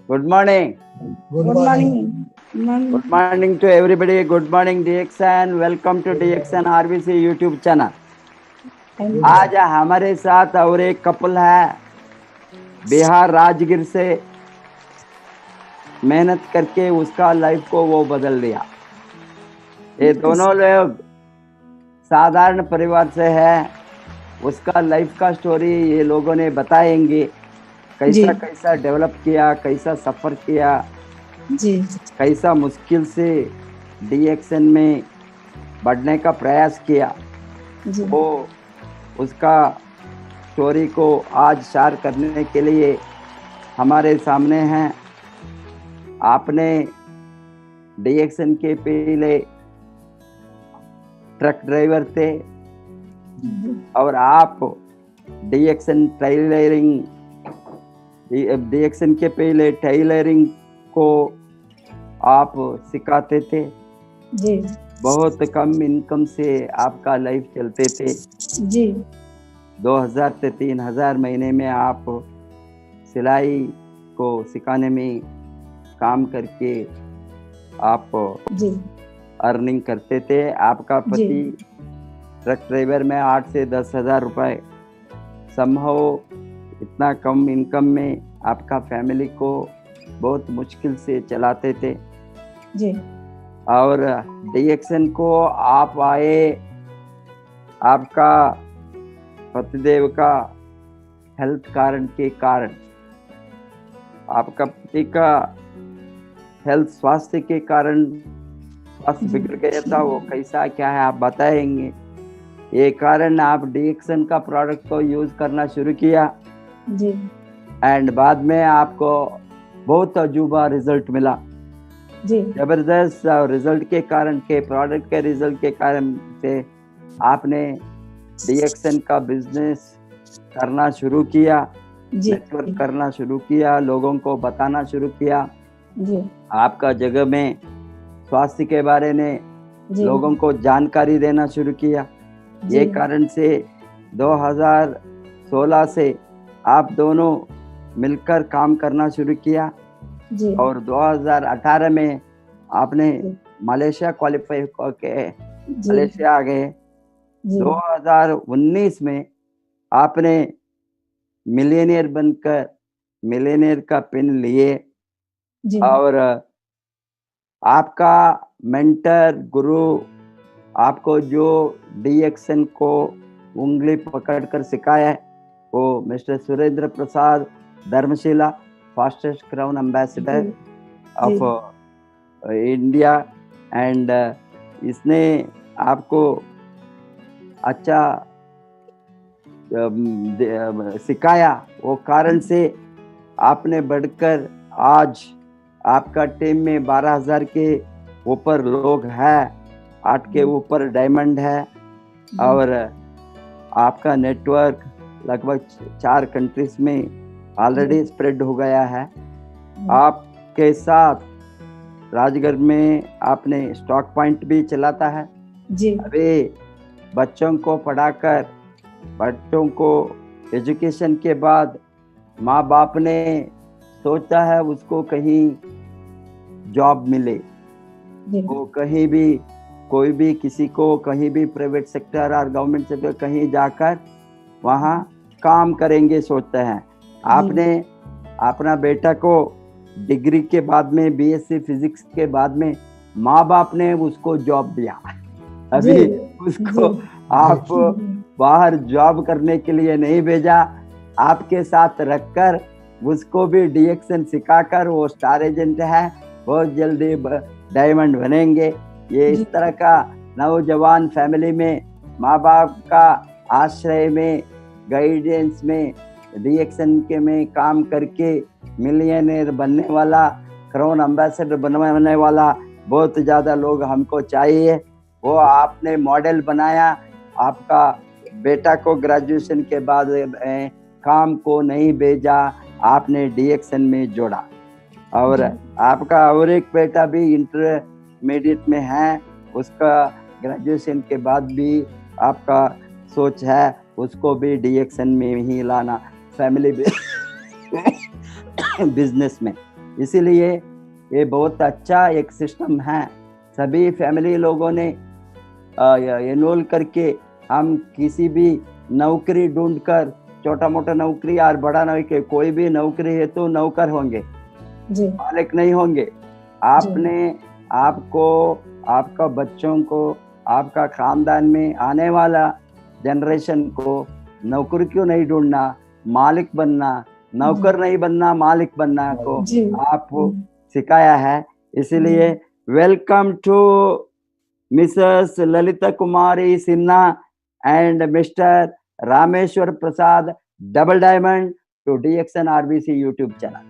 Good morning. Good morning. Good morning to everybody. Good morning DXN. Welcome to DXN RBC YouTube channel. आज हमारे साथ और एक couple है, बिहार राजगीर से मेहनत करके उसका लाइफ को वो बदल दिया। ये दोनों लोग साधारण परिवार से है, उसका लाइफ का स्टोरी ये लोगों ने बताएंगे, कैसा कैसा डेवलप किया, कैसा सफर किया जी, कैसा मुश्किल से DXN में बढ़ने का प्रयास किया जी, वो उसका स्टोरी को आज शेयर करने के लिए हमारे सामने हैं। आपने DXN के पहले ट्रक ड्राइवर थे और आप DXN के पहले टेलरिंग को आप सिखाते थे। जी, बहुत कम इनकम से आपका लाइफ चलते थे। जी, 2000 से 3000 महीने में आप सिलाई को सिखाने में काम करके आप जी, अर्निंग करते थे। आपका पति ट्रक ड्राइवर में 8 से 10,000 रुपए संभव इतना कम इनकम में आपका फैमिली को बहुत मुश्किल से चलाते थे। जी, और DXN को आप आए, आपका पतिदेव का हेल्थ कारण के कारण, आपका पति का हेल्थ स्वास्थ्य के कारण स्वास्थ्य बिगड़ गया था। वो कैसा क्या है आप बताएंगे। ये कारण आप DXN का प्रोडक्ट को यूज करना शुरू किया जी, एंड बाद में आपको बहुत अजूबा रिजल्ट मिला, जी, जबरदस्त रिजल्ट के कारण के प्रोडक्ट के रिजल्ट के कारण से आपने DXN का बिजनेस करना शुरू किया, जी, नेटवर्क करना शुरू किया, लोगों को बताना शुरू किया। जी, आपका जगह में स्वास्थ्य के बारे में जी, लोगों को जानकारी देना शुरू किया। ये कारण से 2016 से आप दोनों मिलकर काम करना शुरू किया जी, और 2018 में आपने मलेशिया क्वालिफाई करके मलेशिया आ गए। 2019 में आपने मिलियनियर बनकर मिलियनियर का पिन लिए और आपका मेंटर गुरु आपको जो DXN को उंगली पकड़कर सिखाया है वो mister Surendra Prasad Dharamshila, fastest crown ambassador of India and इसने आपको अच्छा सिखाया, वो कारण से आपने बढ़कर आज आपका टीम में 12,000 के ऊपर लोग हैं, 8 के ऊपर डायमंड है, और आपका नेटवर्क लगभग 4 कंट्रीज में ऑलरेडी स्प्रेड हो गया है। आपके साथ राजगढ़ में आपने स्टॉक पॉइंट भी चलाता है जी। अभी बच्चों को पढ़ाकर, बच्चों को एजुकेशन के बाद माँ बाप ने सोचा है उसको कहीं जॉब मिले, वो कहीं भी कोई भी किसी को कहीं भी प्राइवेट सेक्टर और गवर्नमेंट सेक्टर कहीं जाकर वहाँ काम करेंगे सोचते हैं। आपने अपना बेटा को डिग्री के बाद में बीएससी फिजिक्स के बाद में माँ बाप ने उसको जॉब दिया, अभी उसको आप बाहर जॉब करने के लिए नहीं भेजा, आपके साथ रखकर उसको भी डीएक्सन सिखाकर वो स्टार एजेंट है, बहुत जल्दी डायमंड बनेंगे। ये इस तरह का नौजवान फैमिली में माँ बाप का आश्रय में, गाइडेंस में, डीएक्सन के में काम करके मिलियनेयर बनने वाला, क्राउन एम्बेसडर बनने वाला बहुत ज़्यादा लोग हमको चाहिए। वो आपने मॉडल बनाया, आपका बेटा को ग्रेजुएशन के बाद काम को नहीं भेजा, आपने डीएक्सन में जोड़ा, और आपका और एक बेटा भी इंटरमीडिएट में है, उसका ग्रेजुएशन के बाद भी आपका सोच है उसको भी डीएक्सन में ही लाना फैमिली बिजनेस में। इसीलिए ये बहुत अच्छा एक सिस्टम है। सभी फैमिली लोगों ने एनरोल करके हम किसी भी नौकरी ढूंढकर, छोटा मोटा नौकरी और बड़ा नौकरी, कोई भी नौकरी है तो नौकर होंगे, मालिक नहीं होंगे। आपने आपको, आपका बच्चों को, आपका खानदान में आने वाला जनरेशन को नौकरी क्यों नहीं ढूंढना, मालिक बनना, नौकर नहीं बनना, मालिक बनना को आप सिखाया है। इसलिए welcome to Mrs Lalita Kumari Sinha and Mr Rameshwar Prasad double diamond to डीएक्सन RBC YouTube channel.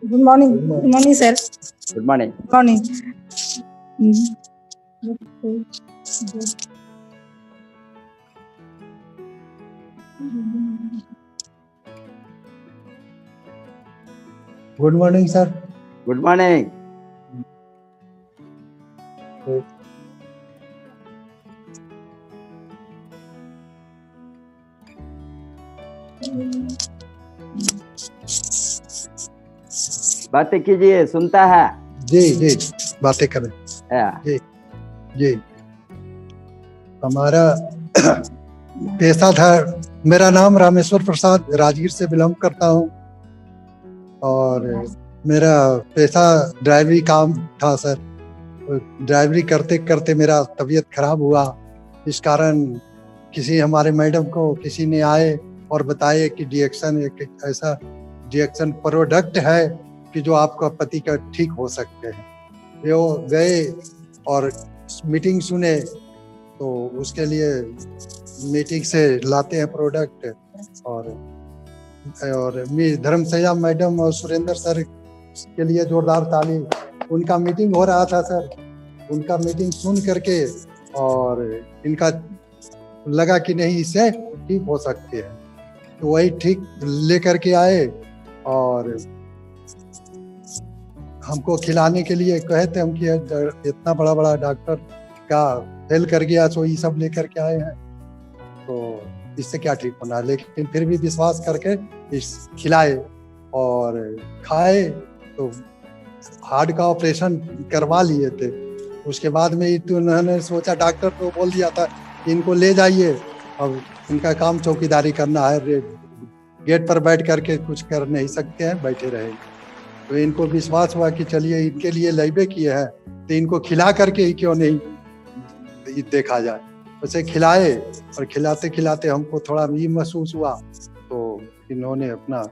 Good morning. Good morning sir. Good morning. Good morning. Good morning sir. Good morning. बातें कीजिए, सुनता है। जी जी, बातें करें। जी जी, हमारा पेशा था, मेरा नाम रामेश्वर प्रसाद, राजगीर से बिलोंग करता हूँ, और मेरा पेशा ड्राइवरी काम था सर। ड्राइवरी करते करते मेरा तबीयत खराब हुआ, इस कारण किसी हमारे मैडम को किसी ने आए और बताए कि डीएक्सन एक ऐसा डीएक्सन प्रोडक्ट है कि जो आपका पति का ठीक हो सकते हैं। वो गए और मीटिंग सुने, तो उसके लिए मीटिंग से लाते हैं प्रोडक्ट, और धर्मसैया मैडम और सुरेंद्र सर के लिए जोरदार ताली। उनका मीटिंग हो रहा था सर, उनका मीटिंग सुन करके और इनका लगा कि नहीं, इससे ठीक हो सकते हैं, तो वही ठीक लेकर के आए और हमको खिलाने के लिए कहे थे। हम कि इतना बड़ा बड़ा डॉक्टर का फेल कर गया, तो ये सब लेकर के आए हैं, तो इससे क्या ठीक होना। लेकिन फिर भी विश्वास करके इस खिलाए और खाए, तो हार्ट का ऑपरेशन करवा लिए थे। उसके बाद में तो उन्होंने सोचा, डॉक्टर तो बोल दिया था इनको ले जाइए, अब इनका काम चौकीदारी करना है, गेट पर बैठ करके कुछ कर नहीं सकते हैं, बैठे रहे। तो इनको विश्वास हुआ कि चलिए इनके लिए लाइबे किए हैं, तो इनको खिला करके ही क्यों नहीं देखा जाए। उसे खिलाए, और खिलाते खिलाते हमको थोड़ा भी महसूस हुआ, तो इन्होंने अपना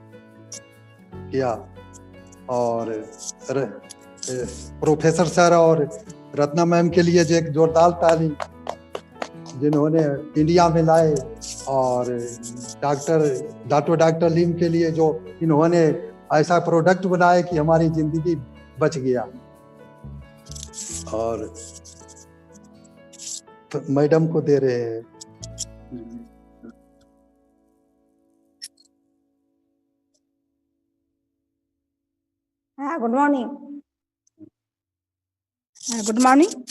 किया। और प्रोफेसर सर और रत्ना मैम के लिए जो एक जोरदार ताली। जिन्होंने इंडिया में लाए, और डॉक्टर लीम के लिए जो इन्होंने ऐसा प्रोडक्ट बनाया कि हमारी जिंदगी बच गया। और तो मैडम को दे रहे हैं। हाँ, गुड मॉर्निंग। Good morning.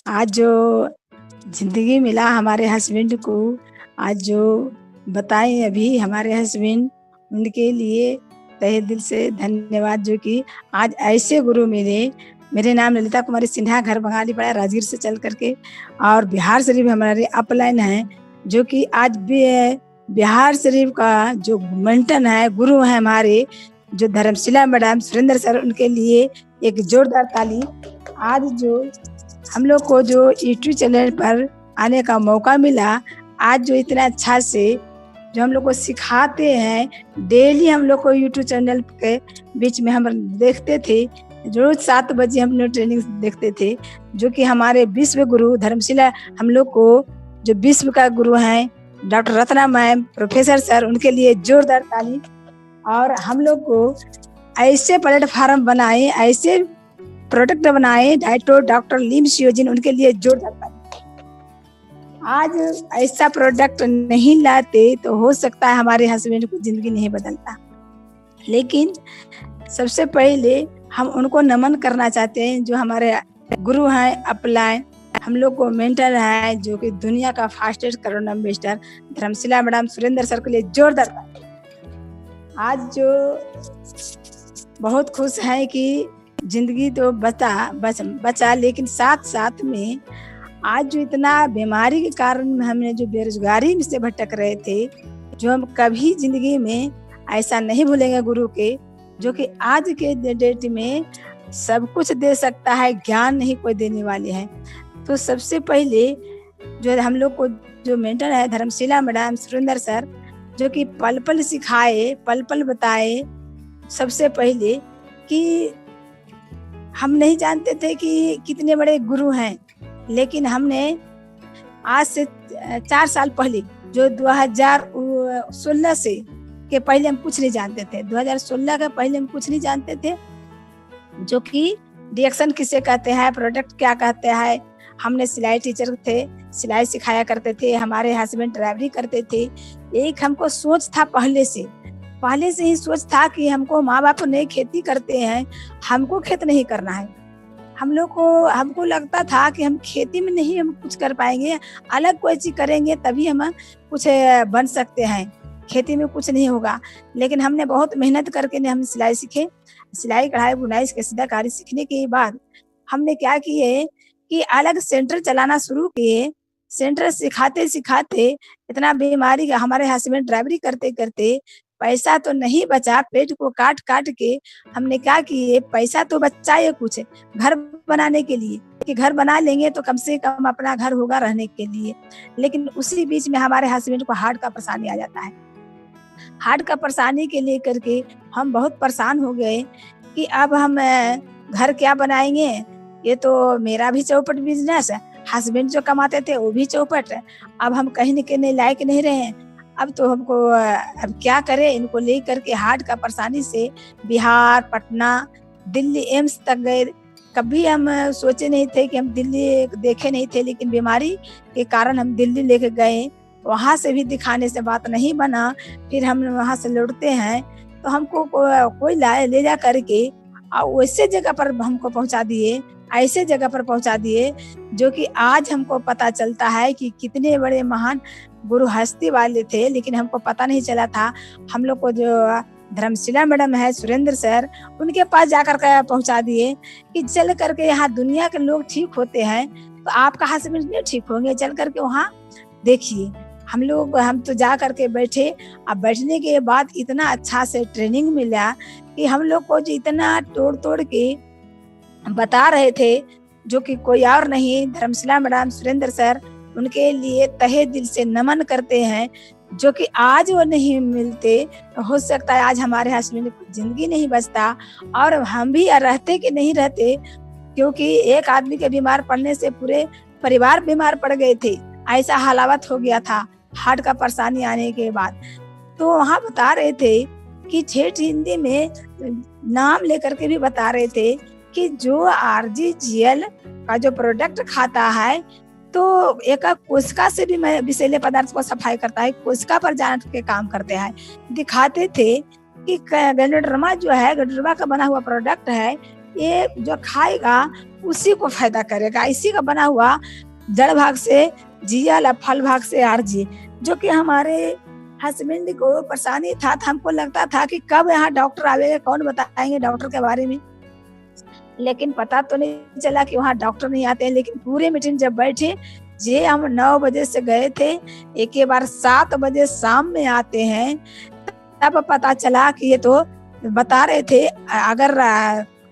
आज जो जिंदगी मिला हमारे हस्बैंड को, आज जो बताएं अभी हमारे हस्बैंड, उनके लिए तहे दिल से धन्यवाद। जो कि आज ऐसे गुरु मिले। मेरे नाम ललिता कुमारी सिन्हा, घर बंगाली पड़ा, राजगीर से चल करके, और बिहार शरीफ हमारे अपलाइन है। जो कि आज भी बिहार शरीफ का जो मेंटन है, गुरु है हमारे, जो धर्मशिला मैडम, सुरेंद्र सर, उनके लिए एक जोरदार ताली। आज जो हम लोग को जो यूट्यूब चैनल पर आने का मौका मिला, आज जो इतना अच्छा से जो हम लोग को सिखाते हैं, डेली हम लोग को यूट्यूब चैनल के बीच में हम देखते थे, रोज 7 बजे हम लोग ट्रेनिंग देखते थे। जो कि हमारे विश्व गुरु धर्मशिला, हम लोग को जो विश्व का गुरु हैं doctor Ratna ma'am, professor sir, उनके लिए जोरदार ताली। और हम लोग को ऐसे प्लेटफार्म बनाए, ऐसे प्रोडक्ट बनाए डॉक्टर लीम शियोजिन, उनके लिए जोरदार ताली। आज ऐसा प्रोडक्ट नहीं लाते तो हो सकता है हमारे हस्बैंड को जिंदगी नहीं बदलता। लेकिन सबसे पहले हम उनको नमन करना चाहते हैं, जो हमारे गुरु हैं अपलाइन, हम लोग को मेंटर है, जो कि दुनिया का fastest corona investor Dharamshila madam, Surendra sir के लिए जोरदार ताली। आज जो बहुत खुश है कि जिंदगी तो बचा, लेकिन साथ साथ में आज जो इतना बीमारी के कारण हमने जो बेरोजगारी में से भटक रहे थे, जो हम कभी जिंदगी में ऐसा नहीं भूलेंगे गुरु के, जो कि आज के डेट में सब कुछ दे सकता है, ज्ञान नहीं कोई देने वाले हैं। तो सबसे पहले जो हम लोग को जो मेंटर है धर्मशिला मैडम, सुरेंद्र सर, जो कि पल पल सिखाए, पल पल बताए। सबसे पहले कि हम नहीं जानते थे कि कितने बड़े गुरु हैं, लेकिन हमने आज से 4 साल पहले, जो 2016 से के पहले हम कुछ नहीं जानते थे, 2016 के पहले हम कुछ नहीं जानते थे, जो कि रिएक्शन किसे कहते हैं, प्रोडक्ट क्या कहते हैं। हमने सिलाई टीचर थे, सिलाई सिखाया करते थे, हमारे हस्बैंड ड्राइवरी करते थे। एक हमको सोच था पहले से ही सोच था कि हमको माँ बाप नहीं खेती करते हैं, हमको खेत नहीं करना है। हमको लगता था कि हम खेती में नहीं हम कुछ कर पाएंगे, अलग कोई चीज करेंगे तभी हम कुछ बन सकते हैं, खेती में कुछ नहीं होगा। लेकिन हमने बहुत मेहनत करके हम सिलाई सीखे, सिलाई कढ़ाई बुनाई कसीदाकारी सीखने के बाद हमने क्या किए कि अलग सेंटर चलाना शुरू किए। सेंटर सिखाते इतना बीमारी का, हमारे हस्बैंड ड्राइवरी करते पैसा तो नहीं बचा, पेट को काट के हमने क्या किए, पैसा तो बचा ये कुछ घर बनाने के लिए, कि घर बना लेंगे तो कम से कम अपना घर होगा रहने के लिए। लेकिन उसी बीच में हमारे हस्बैंड को हार्ट का परेशानी आ जाता है। हार्ट का परेशानी के लिए करके हम बहुत परेशान हो गए कि अब हम घर क्या बनाएंगे। ये तो मेरा भी चौपट बिजनेस है, हस्बैंड जो कमाते थे वो भी चौपट है, अब हम कहीं के लायक नहीं रहे। अब तो हमको अब क्या करें, इनको ले करके हार्ट का परेशानी से बिहार, पटना, दिल्ली एम्स तक गए। कभी हम सोचे नहीं थे कि हम दिल्ली देखे नहीं थे, लेकिन बीमारी के कारण हम दिल्ली लेके गए। वहां से भी दिखाने से बात नहीं बना, फिर हम वहां से लौटते हैं तो हमको कोई ले जा करके वैसे जगह पर हमको पहुंचा दिए, ऐसे जगह पर पहुंचा दिए, जो कि आज हमको पता चलता है कि कितने बड़े महान गुरु हस्ती वाले थे। लेकिन हमको पता नहीं चला था। हम लोग को जो धर्मशिला मैडम है, सुरेंद्र सर, उनके पास जाकर के पहुंचा दिए कि चल करके यहाँ दुनिया के लोग ठीक होते हैं तो आपका हस्बैंड नहीं ठीक होंगे, चल करके वहाँ देखिए। हम तो जा करके बैठे। अब बैठने के बाद इतना अच्छा से ट्रेनिंग मिला कि हम लोग को जो इतना तोड़ के बता रहे थे, जो कि कोई और नहीं, धर्मशिला मैडम, सुरेंद्र सर, उनके लिए तहे दिल से नमन करते हैं। जो कि आज वो नहीं मिलते तो हो सकता है आज हमारे हस्बैंड को जिंदगी नहीं बचता, और हम भी रहते कि नहीं रहते, क्योंकि एक आदमी के बीमार पड़ने से पूरे परिवार बीमार पड़ गए थे, ऐसा हालावत हो गया था हार्ट का परेशानी आने के बाद। तो वहाँ बता रहे थे कि ठेठ हिंदी में नाम लेकर के भी बता रहे थे कि जो RGGL का जो प्रोडक्ट खाता है तो एक कोशिका से भी विषैले पदार्थ को सफाई करता है, कोशिका पर जान के काम करते हैं। दिखाते थे कि गैनोडर्मा जो है, गैनोडर्मा का बना हुआ प्रोडक्ट है, ये जो खाएगा उसी को फायदा करेगा। इसी का बना हुआ जड़ भाग से GL और फल भाग से RG, जो कि हमारे हस्बैंड को परेशानी था। हमको लगता था कि कब यहाँ डॉक्टर आवेगा, कौन बताएंगे डॉक्टर के बारे में, लेकिन पता तो नहीं चला कि वहाँ डॉक्टर नहीं आते हैं। लेकिन पूरे मीटिंग जब बैठे, जे हम 9 बजे से गए थे, एक ही बार 7 बजे शाम में आते हैं, तब पता चला कि ये तो बता रहे थे। अगर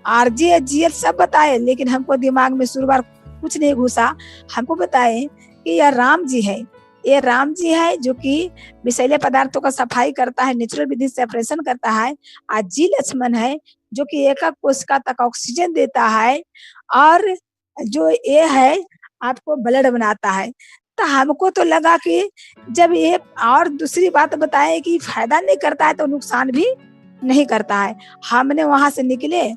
RG GL सब बताए, लेकिन हमको दिमाग में शुरुआत कुछ नहीं घुसा। हमको बताए कि यह राम जी है, ये राम जी है जो कि विषैले पदार्थों का सफाई करता है, नेचुरल विधि से ऑपरेशन करता है। और जी लक्ष्मण है जो कि एक कोशिका तक ऑक्सीजन देता है, और जो ये है आपको ब्लड बनाता है। तो हमको तो लगा कि जब ये, और दूसरी बात बताए कि फायदा नहीं करता है तो नुकसान भी नहीं करता है। हमने वहां से निकले,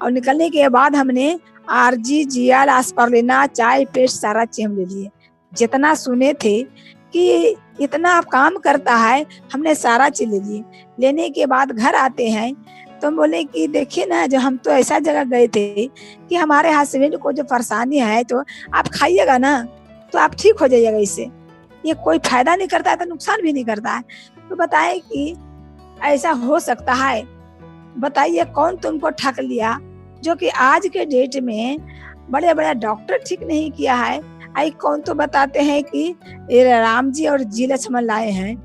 और निकलने के बाद हमने RG GL आस्पार्लिना चाय पेस्ट सारा चीज हम ले लिए। जितना सुने थे कि इतना काम करता है, हमने सारा चीज ले लिए। लेने के बाद घर आते हैं तो बोले कि देखिए ना, जो हम तो ऐसा जगह गए थे कि हमारे हस्बैंड को जो परेशानी है तो आप खाइएगा ना तो आप ठीक हो जाइएगा, इससे ये कोई फायदा नहीं करता है तो नुकसान भी नहीं करता है। तो बताए कि ऐसा हो सकता है, बताइए कौन तुमको ठग लिया, जो कि आज के डेट में बड़े बड़े डॉक्टर ठीक नहीं किया है। आई कौन तो बताते हैं कि राम जी और जी लक्ष्मण लाए हैं,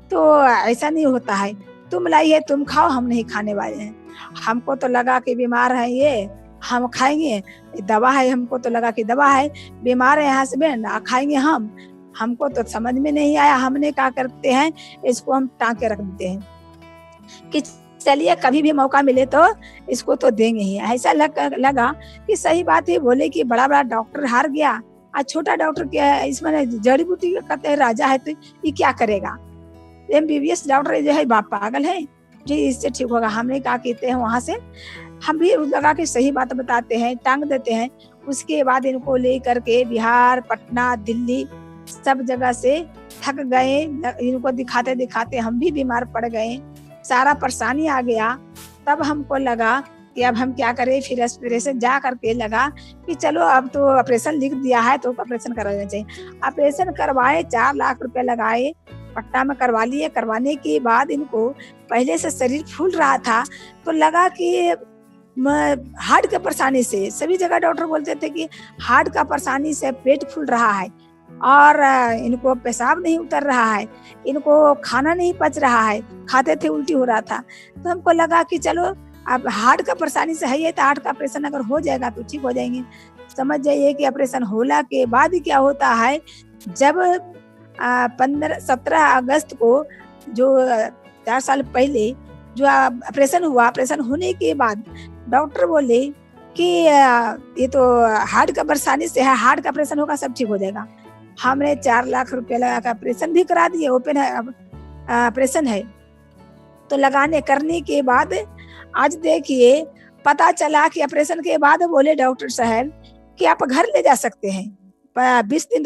तो ऐसा नहीं होता है, तुम लाई है तुम खाओ, हम नहीं खाने वाले हैं। हमको तो लगा कि बीमार है ये, हम खाएंगे, दवा है, हमको तो लगा कि दवा है, बीमार है हस्बैंड, खाएंगे हम। हमको तो समझ में नहीं आया। हमने क्या करते हैं, इसको हम टांग के रख देते हैं कि चलिए कभी भी मौका मिले तो इसको तो देंगे ही। ऐसा लगा कि सही बात है। बोले कि बड़ा बड़ा डॉक्टर हार गया, आज छोटा डॉक्टर क्या है, इसमें जड़ी बूटी कहते हैं राजा है, तो ये क्या करेगा। MBBS डॉक्टर जो है बाप पागल है जी, इससे ठीक होगा। हमने क्या कहते हैं, वहां से हम भी लगा कि सही बात बताते हैं, टांग देते हैं। उसके बाद इनको ले करके बिहार, पटना, दिल्ली सब जगह से थक गए। इनको दिखाते दिखाते हम भी बीमार पड़ गए, सारा परेशानी आ गया। तब हमको लगा कि अब हम क्या करें। फिर ऑपरेशन जा करके लगा कि चलो अब तो ऑपरेशन लिख दिया है तो ऑपरेशन कराना चाहिए। ऑपरेशन करवाए, 4 लाख रुपए लगाए, पट्टा में करवा लिए। करवाने के बाद इनको पहले से शरीर फूल रहा था, तो लगा कि हार्ट का परेशानी से, सभी जगह डॉक्टर बोलते थे कि हार्ट का परेशानी से पेट फूल रहा है, और इनको पेशाब नहीं उतर रहा है, इनको खाना नहीं पच रहा है, खाते थे उल्टी हो रहा था। तो हमको लगा कि चलो अब हार्ट का परेशानी से है, तो हार्ट का ऑपरेशन अगर हो जाएगा तो ठीक हो जाएंगे। समझ जाइए कि ऑपरेशन होला के बाद क्या होता है, जब 17 अगस्त को, जो 4 साल पहले जो ऑपरेशन हुआ, ऑपरेशन होने के बाद डॉक्टर बोले कि ये तो हार्ट का परेशानी से है, हार्ट का ऑपरेशन होगा सब ठीक हो जाएगा। हमने 4 लाख रुपए लगा कर ऑपरेशन भी करा दिए, ओपन ऑपरेशन है। तो लगाने करने के बाद आज देखिए पता चला कि ऑपरेशन के बाद बोले डॉक्टर साहब कि आप घर ले जा सकते हैं। 20 दिन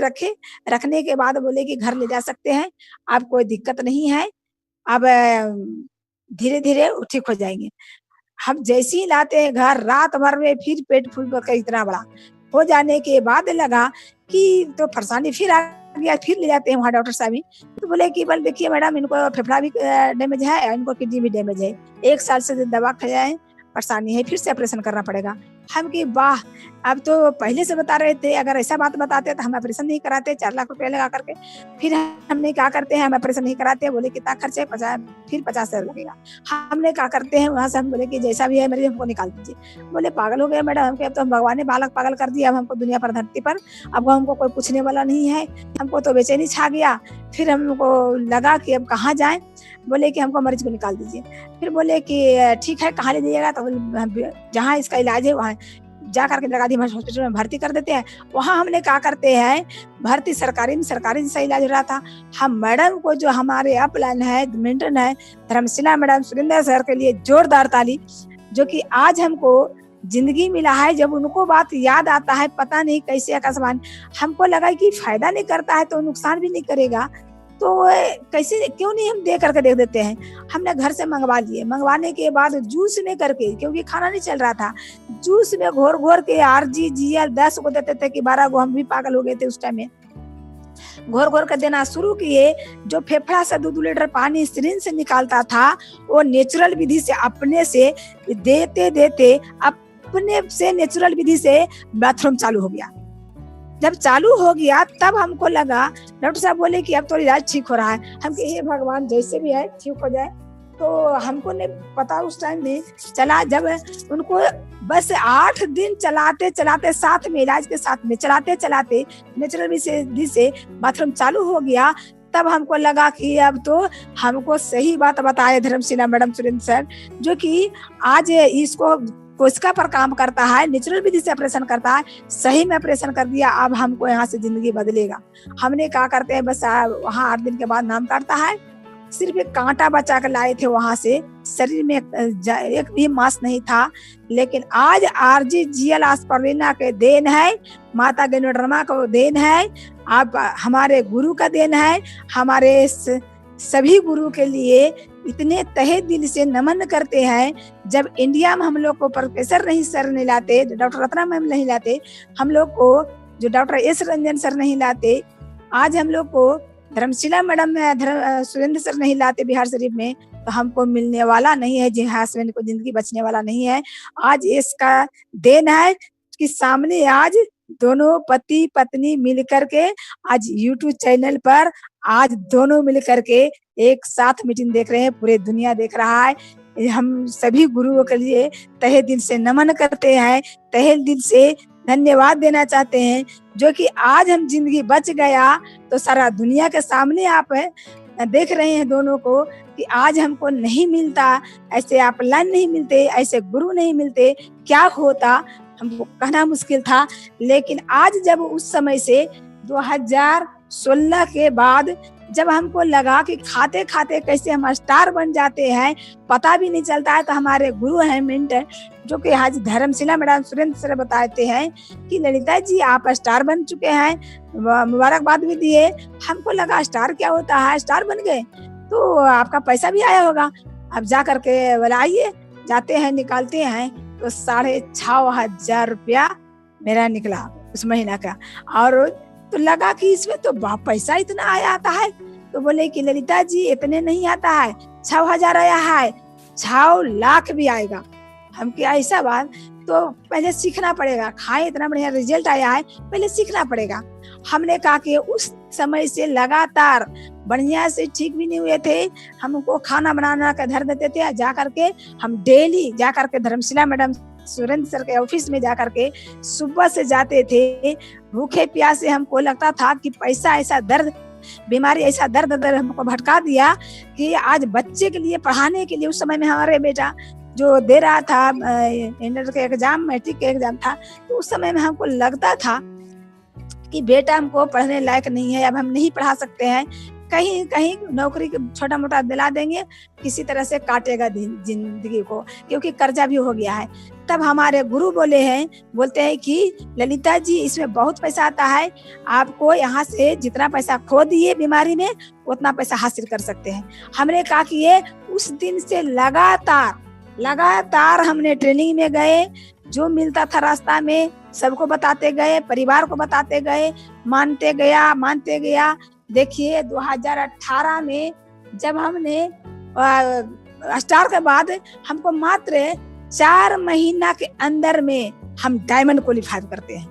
रखने के बाद बोले कि घर ले जा सकते हैं, आप कोई दिक्कत नहीं है, अब धीरे धीरे ठीक हो जाएंगे। हम जैसे ही लाते हैं घर, रात भर में फिर पेट फूल कर इतना बड़ा हो जाने के बाद लगा कि तो परेशानी फिर आ गया। फिर ले जाते हैं वहाँ डॉक्टर साहब। तो बोले कि बल देखिए मैडम, इनको फेफड़ा भी डैमेज है, इनको किडनी भी डैमेज है, 1 साल से दवा खाए परेशानी है, फिर से ऑपरेशन करना पड़ेगा। हम कि वाह, अब तो पहले से बता रहे थे, अगर ऐसा बात बताते तो हम ऑपरेशन नहीं कराते 4 लाख रुपए लगा करके। फिर हमने क्या करते हैं, हम ऑपरेशन नहीं कराते। बोले कितना खर्च है, 50,000 लगेगा। हमने क्या करते हैं, वहां से हम बोले कि जैसा भी है मरीज हमको निकाल दीजिए। बोले पागल हो गए मैडम, हमको अब तो भगवान ने बालक पागल कर दिया, अब हमको दुनिया पर धरती पर अब हमको कोई पूछने वाला नहीं है। हमको तो बेचैनी छा गया। फिर हमको लगा कि अब कहाँ जाए। बोले कि हमको मरीज को निकाल दीजिए। फिर बोले कि ठीक है, कहाँ ले जाइएगा, तो जहाँ इसका इलाज है वहाँ जा करके लगाधी हॉस्पिटल में भर्ती कर देते हैं। वहाँ हमने क्या करते हैं, भर्ती सरकारी में सही इलाज हो रहा था। हम मैडम को जो हमारे अपलाइन है, मेंटन है, धर्मशिला मैडम, सुरेंद्र सर के लिए जोरदार ताली, जो कि आज हमको जिंदगी मिला है। जब उनको बात याद आता है, पता नहीं कैसे आकाशवाणी, हमको लगा कि फायदा नहीं करता है तो नुकसान भी नहीं करेगा, तो कैसे क्यों नहीं हम दे करके देख देते हैं। हमने घर से मंगवा लिए। मंगवाने के बाद जूस में करके, क्योंकि खाना नहीं चल रहा था, जूस में घोर घोर के RGGL 10 को देते थे कि 12 को, हम भी पागल हो गए थे उस टाइम में। घोर घोर कर देना शुरू किए। जो फेफड़ा से 2 लीटर पानी सिरिंज से निकालता था, वो नेचुरल विधि से अपने से देते देते अपने से नेचुरल विधि से बाथरूम चालू हो गया। जब चालू हो गया तब हमको लगा, डॉक्टर साहब बोले कि अब तो इलाज ठीक हो रहा है। हम कहे हे भगवान, जैसे भी है ठीक हो जाए। तो हमको नहीं पता उस टाइम में चला, जब उनको बस 8 दिन चलाते चलाते, साथ में इलाज के साथ में चलाते चलाते नेचुरल विधि से बाथरूम चालू हो गया, तब हमको लगा कि अब तो हमको सही बात बताए धर्मशिला मैडम, सुरेंद्र सर, जो कि आज इसको कोशिका पर काम करता है, नेचुरल विधि से ऑपरेशन करता है, सही में ऑपरेशन कर दिया। अब हमको यहाँ से जिंदगी बदलेगा। हमने क्या करते हैं, बस वहाँ 8 दिन के बाद नाम काटता है, सिर्फ एक कांटा बचा कर लाए थे वहां से, शरीर में एक भी मांस नहीं था। लेकिन आज RGGL आस्पर्लिना के देन है, माता गैनोडर्मा का देन है, आप हमारे गुरु का देन है। हमारे सभी गुरु के लिए इतने तहे दिल से नमन करते हैं। जब इंडिया में हम लोग को प्रोफेसर नहीं सर नहीं लाते, डॉक्टर रत्ना मैम नहीं लाते, हम लोग को जो डॉक्टर S रंजन सर नहीं लाते, आज हम लोग को धर्मशिला मैडम सुरेंद्र सर नहीं लाते बिहार शरीफ में, तो हमको मिलने वाला नहीं है, जी हस्बैंड को जिंदगी बचने वाला नहीं है। आज इसका देन है कि सामने आज दोनों पति पत्नी मिल करके आज YouTube चैनल पर आज दोनों मिल करके एक साथ मीटिंग देख रहे हैं, पूरे दुनिया देख रहा है। हम सभी गुरुओं के लिए तहे दिल से नमन करते हैं, तहे दिल से धन्यवाद देना चाहते हैं, जो कि आज हम जिंदगी बच गया तो सारा दुनिया के सामने आप देख रहे हैं दोनों को कि आज हमको नहीं मिलता, ऐसे अपलाइन नहीं मिलते, ऐसे गुरु नहीं मिलते, क्या होता हमको कहना मुश्किल था। लेकिन आज जब उस समय से 2016 के बाद जब हमको लगा कि खाते खाते कैसे हम स्टार बन जाते हैं, पता भी नहीं चलता है, तो हमारे गुरु हैं मेंटर, जो कि आज धर्मशिला मैडम सुरेंद्र सर बताते हैं कि ललिता जी आप स्टार बन चुके हैं, मुबारकबाद भी दिए। हमको लगा स्टार क्या होता है, स्टार बन गए तो आपका पैसा भी आया होगा, अब जा करके बोला आइए। जाते हैं, निकालते हैं तो 6,500 रुपया मेरा निकला उस महीना का। और तो लगा कि इसमें तो पैसा इतना आया आता है, तो बोले कि ललिता जी इतने नहीं आता है, 6,000 आया है, 6 लाख भी आएगा। हम क्या ऐसा बात, तो पहले सीखना पड़ेगा, खाए इतना बढ़िया रिजल्ट आया है, पहले सीखना पड़ेगा। हमने कहा कि उस समय से लगातार बढ़िया से ठीक भी नहीं हुए थे, हमको खाना बनाना का धर देते थे, जा करके हम डेली जा करके धर्मशिला मैडम सुरेंद्र सर के ऑफिस में जा करके सुबह से जाते थे, भूखे प्यासे। हमको लगता था कि पैसा ऐसा दर्द, बीमारी ऐसा दर्द हमको भटका दिया कि आज बच्चे के लिए पढ़ाने के लिए, उस समय में हमारे बेटा जो दे रहा था इंटर के एग्जाम, मैट्रिक के एग्जाम था, तो उस समय में हमको लगता था कि बेटा हमको पढ़ने लायक नहीं है, अब हम नहीं पढ़ा सकते हैं, कहीं कहीं नौकरी छोटा मोटा दिला देंगे, किसी तरह से काटेगा जिंदगी को, क्योंकि कर्जा भी हो गया है। तब हमारे गुरु बोलते हैं कि ललिता जी इसमें बहुत पैसा आता है, आपको यहाँ से जितना पैसा खो दिए बीमारी में उतना पैसा हासिल कर सकते हैं। हमने कहा कि ये उस दिन से लगातार हमने ट्रेनिंग में गए, जो मिलता था रास्ता में सबको बताते गए, परिवार को बताते गए, मानते गया। देखिए 2018 में जब हमने स्टार के बाद हमको मात्र 4 महीना के अंदर में हम डायमंड क्वालिफाई करते हैं।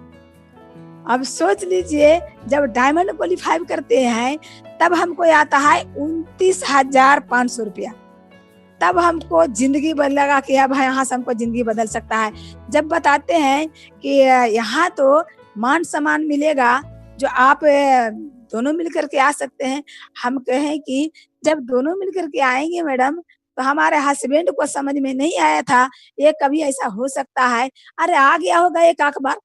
अब सोच लीजिए, जब डायमंड क्वालिफाई करते हैं तब हमको आता है 29,500 रुपया। तब हमको जिंदगी लगा कि अब यहाँ से हमको जिंदगी बदल सकता है। जब बताते हैं कि यहाँ तो मान सम्मान मिलेगा, जो आप दोनों मिलकर के आ सकते हैं, हम कहें कि जब दोनों मिलकर के आएंगे मैडम तो हमारे हस्बैंड को समझ में नहीं आया था ये कभी ऐसा हो सकता है। अरे आ गया होगा एक अखबार।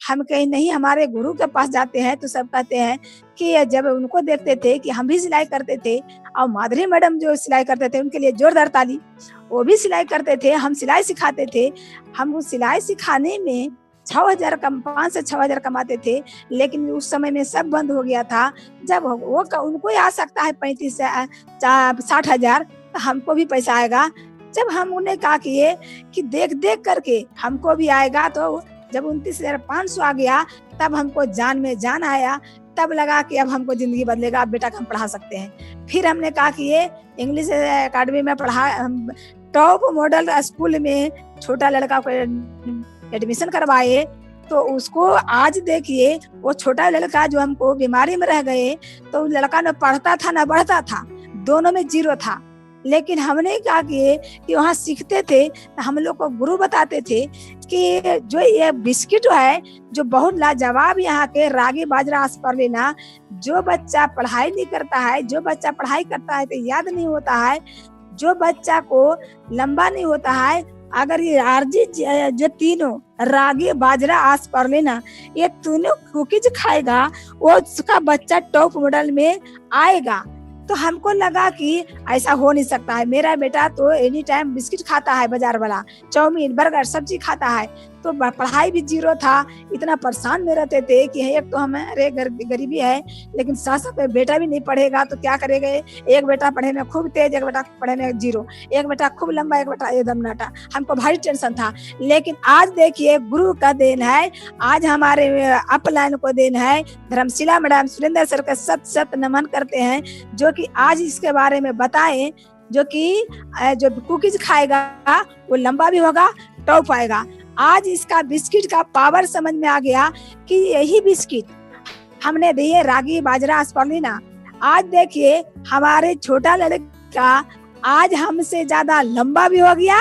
हम कहीं नहीं, हमारे गुरु के पास जाते हैं तो सब कहते हैं कि जब उनको देखते थे कि हम भी सिलाई करते थे और माधुरी मैडम जो सिलाई करते थे उनके लिए जोरदार ताली। वो भी सिलाई करते थे, हम सिलाई सिखाते थे। हम उस सिलाई सिखाने में 6,000 कम 5 से 6,000 कमाते थे, लेकिन उस समय में सब बंद हो गया था। जब वो उनको आ सकता है 35 से 60,000, तो हमको भी पैसा आएगा। जब हम उन्हें कहा कि देख देख करके हमको भी आएगा, तो जब 29,500 आ गया तब हमको जान में जान आया। तब लगा कि अब हमको जिंदगी बदलेगा, अब बेटा को हम पढ़ा सकते हैं। फिर हमने कहा कि ये इंग्लिश एकेडमी में टॉप मॉडल स्कूल में छोटा लड़का को एडमिशन करवाए। तो उसको आज देखिए, वो छोटा लड़का जो हमको बीमारी में रह गए, तो लड़का न पढ़ता था न बढ़ता था, दोनों में 0 था। लेकिन हमने क्या किए कि वहाँ सीखते थे, तो हम लोग को गुरु बताते थे कि जो ये बिस्किट है जो बहुत लाजवाब यहाँ के रागी बाजरा आस्पर्लिना, जो बच्चा पढ़ाई नहीं करता है, जो बच्चा पढ़ाई करता है तो याद नहीं होता है, जो बच्चा को लंबा नहीं होता है, अगर ये आरजी जो तीनों रागी बाजरा आस्पर्लिना ये तीनों कुकीज खाएगा, वो उसका बच्चा टॉप मॉडल में आएगा। तो हमको लगा कि ऐसा हो नहीं सकता है। मेरा बेटा तो एनी टाइम बिस्किट खाता है, बाजार वाला चाउमीन बर्गर सब्जी खाता है, तो पढ़ाई भी 0 था। इतना परेशान में रहते थे कि एक तो हमारे गरीबी है, लेकिन साथ साथ बेटा भी नहीं पढ़ेगा तो क्या करेगा। एक बेटा पढ़े में खूब तेज, एक बेटा पढ़े में 0, एक बेटा खूब लंबा, एक बेटा एकदम नाटा। हमको भारी टेंशन था। लेकिन आज देखिए गुरु का देन है, आज हमारे अपलाइन को देन है। धर्मशिला मैडम सुरेंद्र सर का सत नमन करते हैं, जो कि आज इसके बारे में बताएं, जो कि जो कुकीज खाएगा वो लंबा भी होगा, टॉप आएगा। आज इसका बिस्किट का पावर समझ में आ गया कि यही बिस्किट हमने दिए रागी बाजरा आस्पर्लिना। आज देखिए हमारे छोटा लड़का आज हमसे ज्यादा लंबा भी हो गया,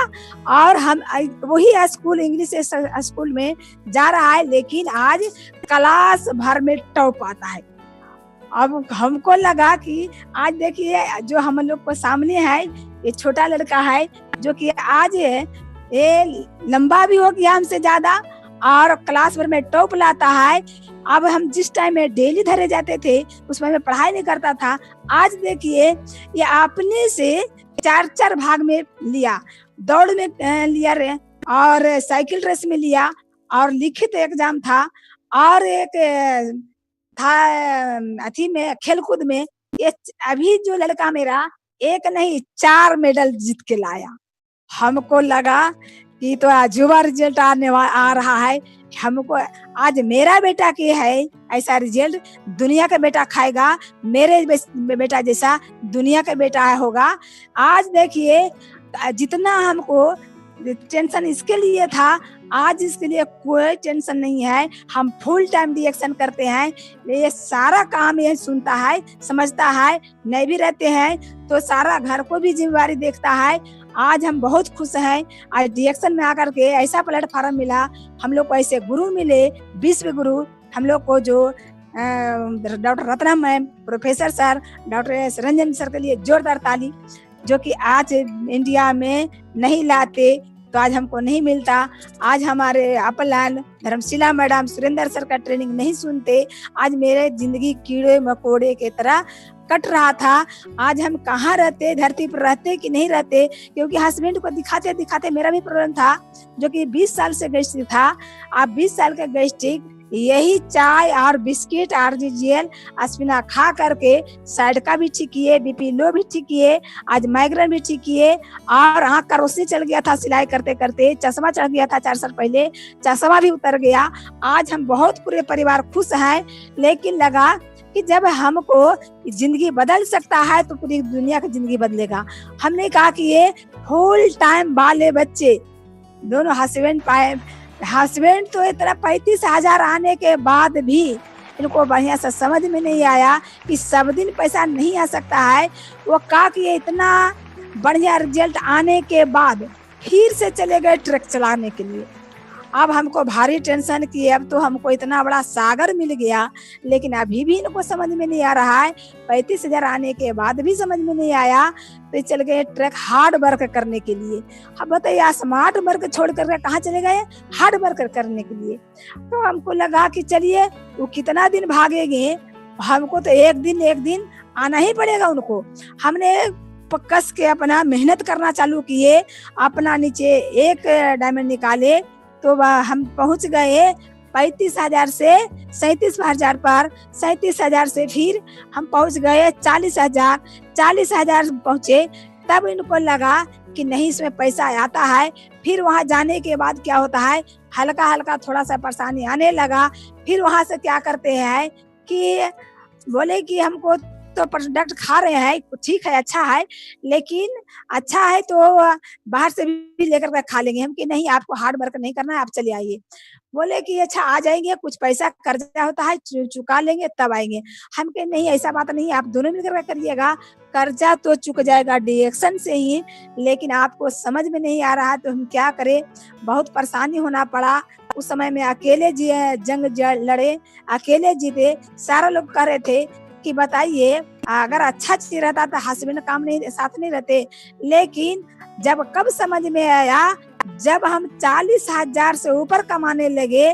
और हम वही स्कूल इंग्लिश स्कूल में जा रहा है, लेकिन आज क्लास भर में टॉप आता है। अब हमको लगा कि आज देखिए जो हम लोग को सामने है, ये छोटा लड़का है जो कि आज ये लंबा भी हो गया हमसे ज्यादा और क्लास भर में टॉप लाता है। अब हम जिस टाइम में डेली धरे जाते थे उसमें मैं पढ़ाई नहीं करता था। आज देखिए ये अपने से 4 भाग में लिया, दौड़ में लिया और साइकिल रेस में लिया, और लिखित एग्जाम था, और एक था अथी में खेल कूद में। ये अभी जो लड़का मेरा 1 नहीं 4 मेडल जीत के लाया। हमको लगा कि तो अजूबा रिजल्ट आ रहा है। हमको आज मेरा बेटा के है ऐसा रिजल्ट, दुनिया का बेटा खाएगा, मेरे बेटा जैसा दुनिया का बेटा होगा। आज देखिए जितना हमको टेंशन इसके लिए था, आज इसके लिए कोई टेंशन नहीं है। हम फुल टाइम रिएक्शन करते हैं, ये सारा काम ये सुनता है, समझता है, नहीं भी रहते हैं तो सारा घर को भी जिम्मेवारी देखता है। आज हम बहुत खुश हैं। आज रिएक्शन में आकर के ऐसा प्लेटफॉर्म मिला, हम लोग को ऐसे गुरु मिले, विश्व गुरु हम लोग को, जो doctor Ratnam ma'am, professor sir, doctor Ranjan sir के लिए जोरदार ताली, जो कि आज इंडिया में नहीं लाते तो आज हमको नहीं मिलता। आज हमारे upline Dharamshila madam Surendra sir का ट्रेनिंग नहीं सुनते, आज मेरे जिंदगी कीड़े मकोड़े की तरह कट रहा था। आज हम कहाँ रहते, धरती पर रहते कि नहीं रहते, क्योंकि हस्बैंड को दिखाते दिखाते मेरा भी प्रॉब्लम था, जो कि 20 साल से गैस्ट्रिक था। अब 20 साल का गैस्ट्रिक यही चाय और बिस्किट RGGL अस्पिना खा करके साइड का भी ठीक किए, BP लो भी ठीक किए, आज माइग्रेन भी ठीक किए, और आँख का रोशनी चल गया था सिलाई करते करते, चश्मा चढ़ गया था 4 साल पहले, चश्मा भी उतर गया। आज हम बहुत पूरे परिवार खुश हैं। लेकिन लगा कि जब हमको जिंदगी बदल सकता है तो पूरी दुनिया की जिंदगी बदलेगा। हमने कहा कि ये फुल टाइम वाले बच्चे दोनों हस्बैंड तो इतना 35,000 आने के बाद भी इनको बढ़िया से समझ में नहीं आया कि सब दिन पैसा नहीं आ सकता है। वो कहा कि ये इतना बढ़िया रिजल्ट आने के बाद फिर से चले गए ट्रक चलाने के लिए। अब हमको भारी टेंशन की, अब तो हमको इतना बड़ा सागर मिल गया, लेकिन अभी भी इनको समझ में नहीं आ रहा है। 35,000 आने के बाद भी समझ में नहीं आया, तो चल गए ट्रक हार्ड वर्क करने के लिए। अब बताइए, स्मार्ट वर्क छोड़ करके कहाँ चले गए? हार्ड वर्क करने के लिए। तो हमको लगा कि चलिए वो कितना दिन भागेंगे, हमको तो एक दिन आना ही पड़ेगा उनको। हमने कस के अपना मेहनत करना चालू किए, अपना नीचे एक डायमंड निकाले, तो हम पहुंच गए 35,000 से 37,000 पर। 37,000 से फिर हम पहुंच गए 40,000। 40,000 पहुंचे, तब इनको लगा कि नहीं इसमें पैसा आता है। फिर वहां जाने के बाद क्या होता है, हल्का हल्का थोड़ा सा परेशानी आने लगा। फिर वहां से क्या करते हैं कि बोले कि हमको तो प्रोडक्ट खा रहे हैं, ठीक है, अच्छा है, लेकिन अच्छा है तो बाहर से भी लेकर के खा लेंगे हम। कि नहीं, आपको हार्ड वर्क नहीं करना है, आप चले आइए। बोले कि अच्छा आ जाएंगे, कुछ पैसा कर्जा होता है चुका लेंगे तब आएंगे। हम कहे नहीं, ऐसा बात नहीं, आप दोनों मिलकर करिएगा। कर्जा तो चुक जाएगा डीएक्शन से ही, लेकिन आपको समझ में नहीं आ रहा तो हम क्या करें। बहुत परेशानी होना पड़ा। उस समय में अकेले जंग लड़े, अकेले जीते। सारा लोग कह रहे थे कि बताइए, अगर अच्छा चीज रहता तो हस्बैंड काम नहीं साथ नहीं रहते। लेकिन जब कब समझ में आया, जब हम 40,000 से ऊपर कमाने लगे,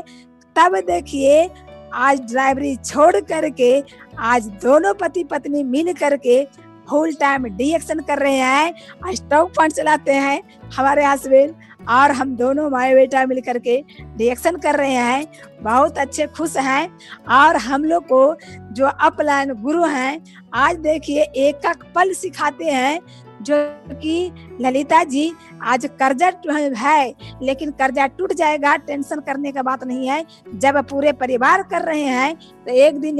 तब देखिए आज ड्राइवरी छोड़ करके आज दोनों पति पत्नी मिल करके फुल टाइम डीएक्शन कर रहे हैं। स्टॉक फंड चलाते हैं हमारे हस्बैंड, और हम दोनों माए बेटा मिल करके डीएक्शन कर रहे हैं। बहुत अच्छे खुश हैं। और हम लोग को जो अपलाइन गुरु हैं, आज देखिए एक एक पल सिखाते हैं, जो कि ललिता जी आज कर्जा है, लेकिन कर्जा टूट जाएगा, टेंशन करने का बात नहीं है। जब पूरे परिवार कर रहे हैं तो एक दिन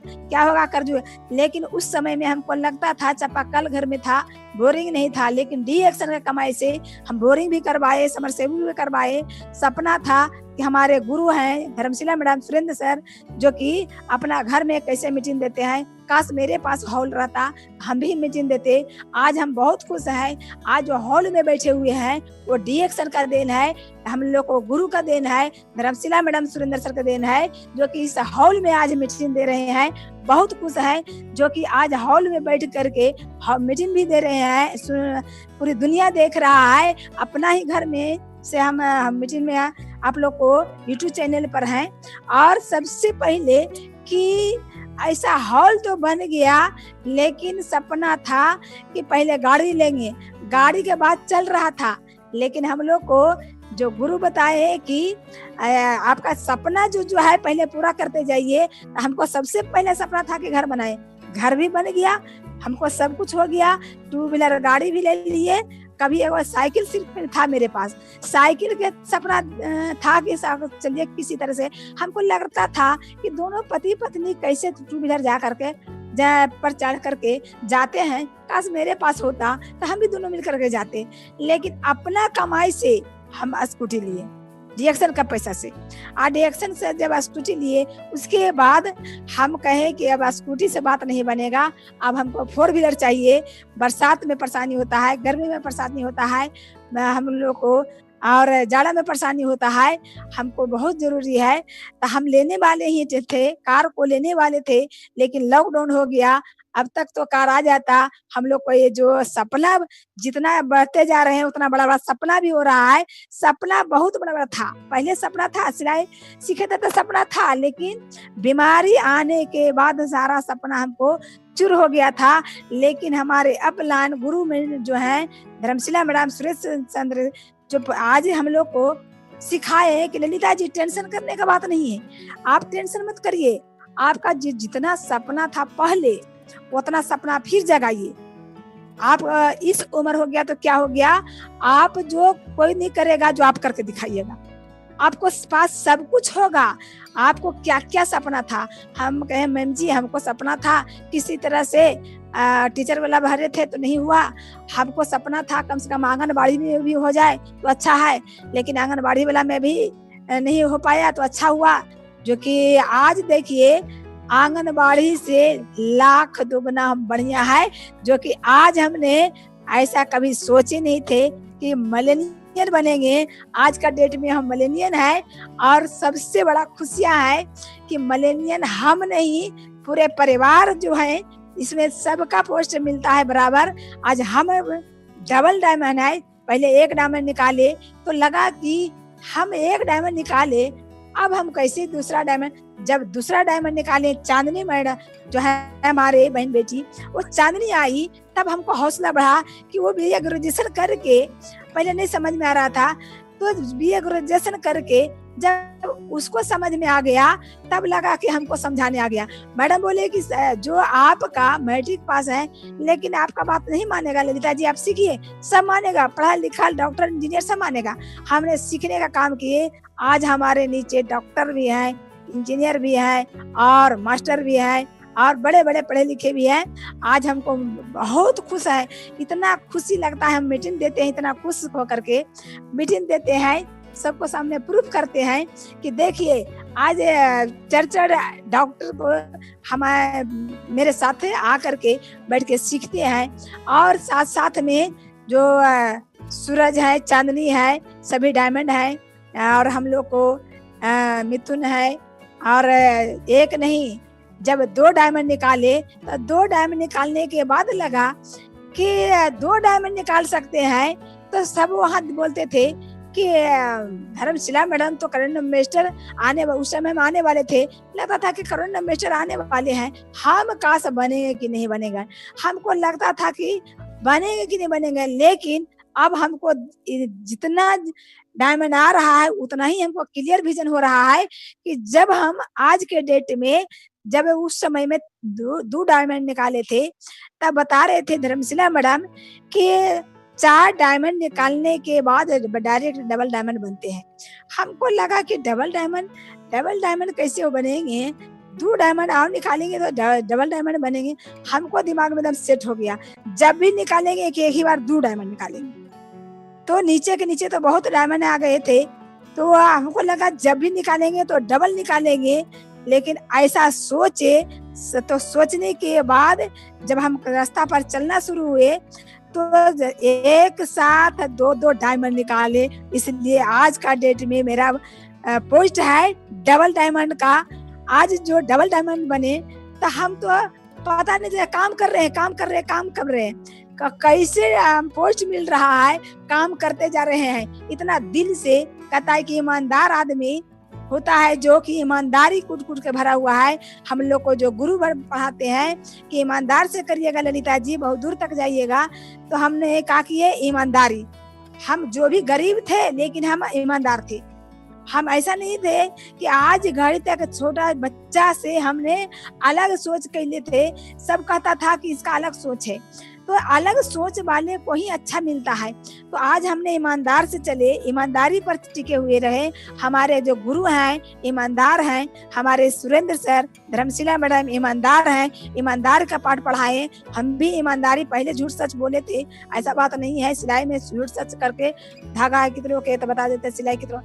क्या होगा, कर्ज। लेकिन उस समय में हमको लगता था चापाकल घर में था, बोरिंग नहीं था, लेकिन डीएक्शन की कमाई से हम बोरिंग भी करवाए, समरसेबल भी करवाए। सपना था कि हमारे गुरु हैं धर्मशिला मैडम सुरेंद्र सर, जो कि अपना घर में कैसे मीटिंग देते हैं। काश मेरे पास हॉल रहता, हम भी मीटिंग देते। आज हम बहुत खुश हैं। आज जो हॉल में बैठे हुए हैं वो डीएक्शन का देन है, हम लोग को गुरु का देन है, धर्मशिला मैडम सुरेंद्र सर का देन है, जो कि इस हॉल में आज मीटिंग दे रहे हैं। बहुत खुश है, जो कि आज हॉल में बैठ करके मीटिंग भी दे रहे हैं। पूरी दुनिया देख रहा है, अपना ही घर में से हम मीटिंग में आप लोग को यूट्यूब चैनल पर हैं। और सबसे पहले कि ऐसा हॉल तो बन गया, लेकिन सपना था कि पहले गाड़ी लेंगे, गाड़ी के बाद चल रहा था। लेकिन हम लोग को जो गुरु बताए कि आपका सपना जो है पहले पूरा करते जाइए। हमको सबसे पहले सपना था कि घर बनाए, घर भी बन गया, हमको सब कुछ हो गया। 2 व्हीलर गाड़ी भी ले लिए। कभी एक बार साइकिल सिर्फ था मेरे पास, साइकिल के सपना था कि चलिए किसी तरह से। हमको लगता था कि दोनों पति पत्नी कैसे 2 व्हीलर जा करके पर चढ़ करके जाते हैं, काश मेरे पास होता तो हम भी दोनों मिल करके जाते। लेकिन अपना कमाई से हम स्कूटी लिए, डीएक्शन का पैसा से। और डीएक्शन से जब स्कूटी लिए, उसके बाद हम कहे कि अब स्कूटी से बात नहीं बनेगा, अब हमको 4 व्हीलर चाहिए। बरसात में परेशानी होता है, गर्मी में परेशानी होता है हम लोग को, और जाड़ा में परेशानी होता है, हमको बहुत जरूरी है। तो हम लेने वाले ही थे, कार को लेने वाले थे, लेकिन लॉकडाउन हो गया। अब तक तो कार आ जाता। हम लोग को ये जो सपना जितना बढ़ते जा रहे हैं उतना बड़ा बड़ा सपना भी हो रहा है। सपना बहुत बड़ा बड़ा था, पहले सपना था सिलाई सीखे थे तो सपना था, लेकिन बीमारी आने के बाद सारा सपना हमको चूर हो गया था। लेकिन हमारे अपलाइन गुरु में जो है धर्मशिला मैडम सुरेश चंद्र, जो आज हम लोग को सिखाए कि ललिता जी टेंशन करने का बात नहीं है, आप टेंशन मत करिए। आपका जितना सपना था पहले उतना सपना फिर जगाइए। आप इस उम्र हो गया तो क्या हो गया, आप जो कोई नहीं करेगा जो आप करके दिखाइएगा। आपको पास सब कुछ होगा। आपको क्या क्या सपना था? हम कहे मैम जी हमको सपना था किसी तरह से टीचर वाला भरे थे तो नहीं हुआ। हमको सपना था कम से कम आंगनबाड़ी में भी हो जाए तो अच्छा है, लेकिन आंगनबाड़ी वाला में भी नहीं हो पाया तो अच्छा हुआ। जो कि आज देखिए आंगनबाड़ी से लाख दुगना बढ़िया है। जो कि आज हमने ऐसा कभी सोचे नहीं थे कि मिलेनियम मलेनियन बनेंगे। आज का डेट में हम मलेनियन है और सबसे बड़ा खुशियां है कि मलेनियन हम नहीं, पूरे परिवार जो है इसमें सबका पोस्ट मिलता है बराबर। आज हम डबल डायमंड है, पहले एक डायमंड निकाले तो लगा कि हम एक डायमंड निकाले, अब हम कैसे दूसरा डायमंड, जब दूसरा डायमंड निकाले चांदनी मैडम जो है हमारे बहन बेटी, वो चांदनी आई तब हमको हौसला बढ़ा कि वो बीए ग्रेजुएशन करके, पहले नहीं समझ में आ रहा था तो बीए ग्रेजुएशन करके जब उसको समझ में आ गया तब लगा कि हमको समझाने आ गया। मैडम बोले कि जो आपका मैट्रिक पास है लेकिन आपका बात नहीं मानेगा ललिता जी, आप सीखिए, सब मानेगा, पढ़ा लिखा डॉक्टर इंजीनियर सब मानेगा। हमने सीखने का काम किए, आज हमारे नीचे डॉक्टर भी है, इंजीनियर भी है और मास्टर भी है और बड़े बड़े पढ़े लिखे भी हैं। आज हमको बहुत खुश है, इतना खुशी लगता है। हम मीटिंग देते हैं इतना खुश होकर के मीटिंग देते हैं, सबको सामने प्रूफ करते हैं कि देखिए आज चर्चा डॉक्टर को हमारे मेरे साथ आकर के बैठ के सीखते हैं। और साथ साथ में जो सूरज है, चांदनी है, सभी डायमंड है और हम लोग को मिथुन है। और एक नहीं, जब 2 डायमंड निकाले तो 2 डायमंड निकालने के बाद लगा कि 2 डायमंड निकाल सकते हैं, तो सब वहां बोलते थे कि धर्मशिला मैडम तो करंट मेस्टर उस समय में आने वाले थे, लगता था कि करंट मेस्टर आने वाले हैं, हम काश बनेंगे कि नहीं बनेगा। हमको लगता था कि बनेंगे कि नहीं बनेंगे, लेकिन अब हमको जितना डायमंड आ रहा है उतना ही हमको क्लियर विजन हो रहा है कि जब हम आज के डेट में, जब उस समय में 2 डायमंड निकाले थे तब बता रहे थे धर्मशिला मैडम कि 4 डायमंड निकालने के बाद डायरेक्ट डबल डायमंड बनते हैं। हमको लगा कि डबल डायमंड कैसे वो बनेंगे, 2 डायमंड और निकालेंगे तो डबल डायमंड बनेंगे। हमको दिमाग में एकदम सेट हो गया, जब भी निकालेंगे कि एक ही बार 2 डायमंड निकालेंगे। तो नीचे के नीचे तो बहुत डायमंड आ गए थे, तो हमको लगा जब भी निकालेंगे तो डबल निकालेंगे। लेकिन ऐसा सोचे तो सोचने के बाद जब हम रास्ता पर चलना शुरू हुए तो एक साथ 2 डायमंड निकाले। इसलिए आज का डेट में मेरा पोस्ट है डबल डायमंड का। आज जो डबल डायमंड बने तो हम तो पता नहीं चला, काम कर रहे हैं कैसे पोस्ट मिल रहा है, काम करते जा रहे हैं। इतना दिल से कहता है कि ईमानदार आदमी होता है जो कि ईमानदारी कूट कूट के भरा हुआ है। हम लोग को जो गुरु पढ़ाते हैं कि ईमानदार से करिएगा ललिता जी, बहुत दूर तक जाइएगा। तो हमने कहा कि ये ईमानदारी, हम जो भी गरीब थे लेकिन हम ईमानदार थे। हम ऐसा नहीं थे कि आज घड़ी तक छोटा बच्चा से हमने अलग सोच के लिए थे। सब कहता था कि इसका अलग सोच है, तो अलग सोच वाले को ही अच्छा मिलता है। तो आज हमने ईमानदार से चले, ईमानदारी पर टिके हुए रहे। हमारे जो गुरु हैं ईमानदार हैं, हमारे सुरेंद्र सर, धर्मशिला मैडम ईमानदार हैं, ईमानदार का पाठ पढ़ाए। हम भी ईमानदारी, पहले झूठ सच बोले थे, ऐसा बात नहीं है। सिलाई में झूठ सच करके धागा कितनों के तो बता देते, सिलाई कितनों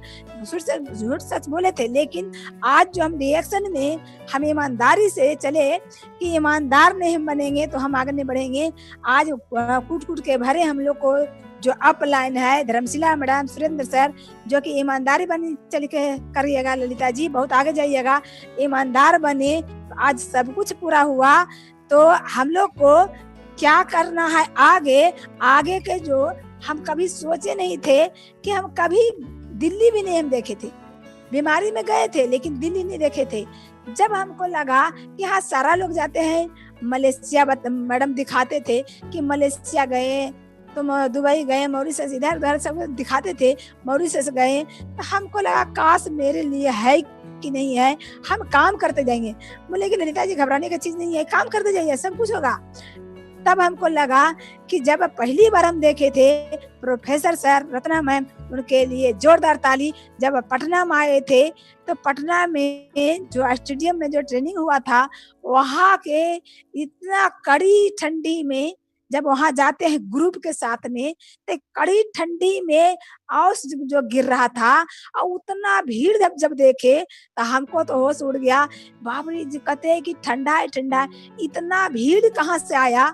झूठ सच बोले थे। लेकिन आज जो हम रिएक्शन में हम ईमानदारी से चले कि ईमानदार नहीं हम बनेंगे तो हम आगे नहीं बढ़ेंगे। आज कूट कूट के भरे हम लोग को जो अप लाइन है, धर्मशिला मैडम, सुरेंद्र सर, जो कि ईमानदारी बनी चल के करिएगा ललिता जी, बहुत आगे जाइएगा, ईमानदार बने। आज सब कुछ पूरा हुआ। तो हम लोग को क्या करना है आगे के जो हम कभी सोचे नहीं थे कि हम कभी दिल्ली भी नहीं हम देखे थे। बीमारी में गए थे लेकिन दिल्ली नहीं देखे थे। जब हमको लगा कि हाँ सारा लोग जाते हैं मलेशिया, मैडम दिखाते थे कि मलेशिया गए तो दुबई गए, मॉरिशस, इधर उधर सब दिखाते थे, मॉरिशस गए। तो हमको लगा काश मेरे लिए है कि नहीं है, हम काम करते जाएंगे। बोले कि ललिता जी घबराने की चीज नहीं है, काम करते जाइए, सब कुछ होगा। तब हमको लगा कि जब पहली बार हम देखे थे प्रोफेसर सर, रत्ना मैम, उनके लिए जोरदार ताली। जब पटना में आए थे तो पटना में जो स्टेडियम में जो ट्रेनिंग हुआ था, वहाँ के इतना कड़ी ठंडी में जब वहां जाते हैं ग्रुप के साथ में, तो कड़ी ठंडी में औस जो गिर रहा था और उतना भीड़ जब देखे तो हमको तो होश उड़ गया। बाबरी जी कहते हैं कि ठंडा है, इतना भीड़ कहाँ से आया।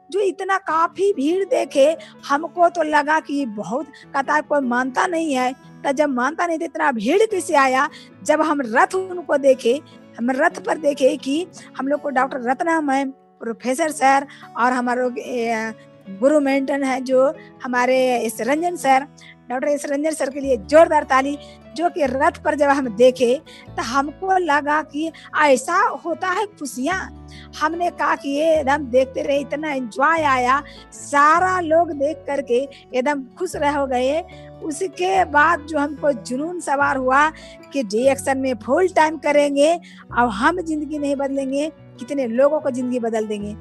जो इतना काफी भीड़ देखे, हमको तो लगा कि बहुत, कहता कोई मानता नहीं है। तो जब मानता नहीं था इतना भीड़ कैसे आया, जब हम रथ उनको देखे, हम रथ पर देखे कि हम लोग को doctor Ratna ma'am, professor sir और हमारे गुरु मेंटन है जो हमारे S Ranjan sir, doctor S Ranjan sir के लिए जोरदार ताली। जो कि रथ पर जब हम देखे तो हमको लगा कि ऐसा होता है खुशियाँ। हमने कहा कि ये एकदम देखते रहे, इतना एंजॉय आया, सारा लोग देख करके एकदम खुश रह गए। उसके बाद जो हमको जुनून सवार हुआ कि DXN में फुल टाइम करेंगे, अब हम जिंदगी नहीं बदलेंगे, कितने लोगों को जिंदगी बदल देंगे।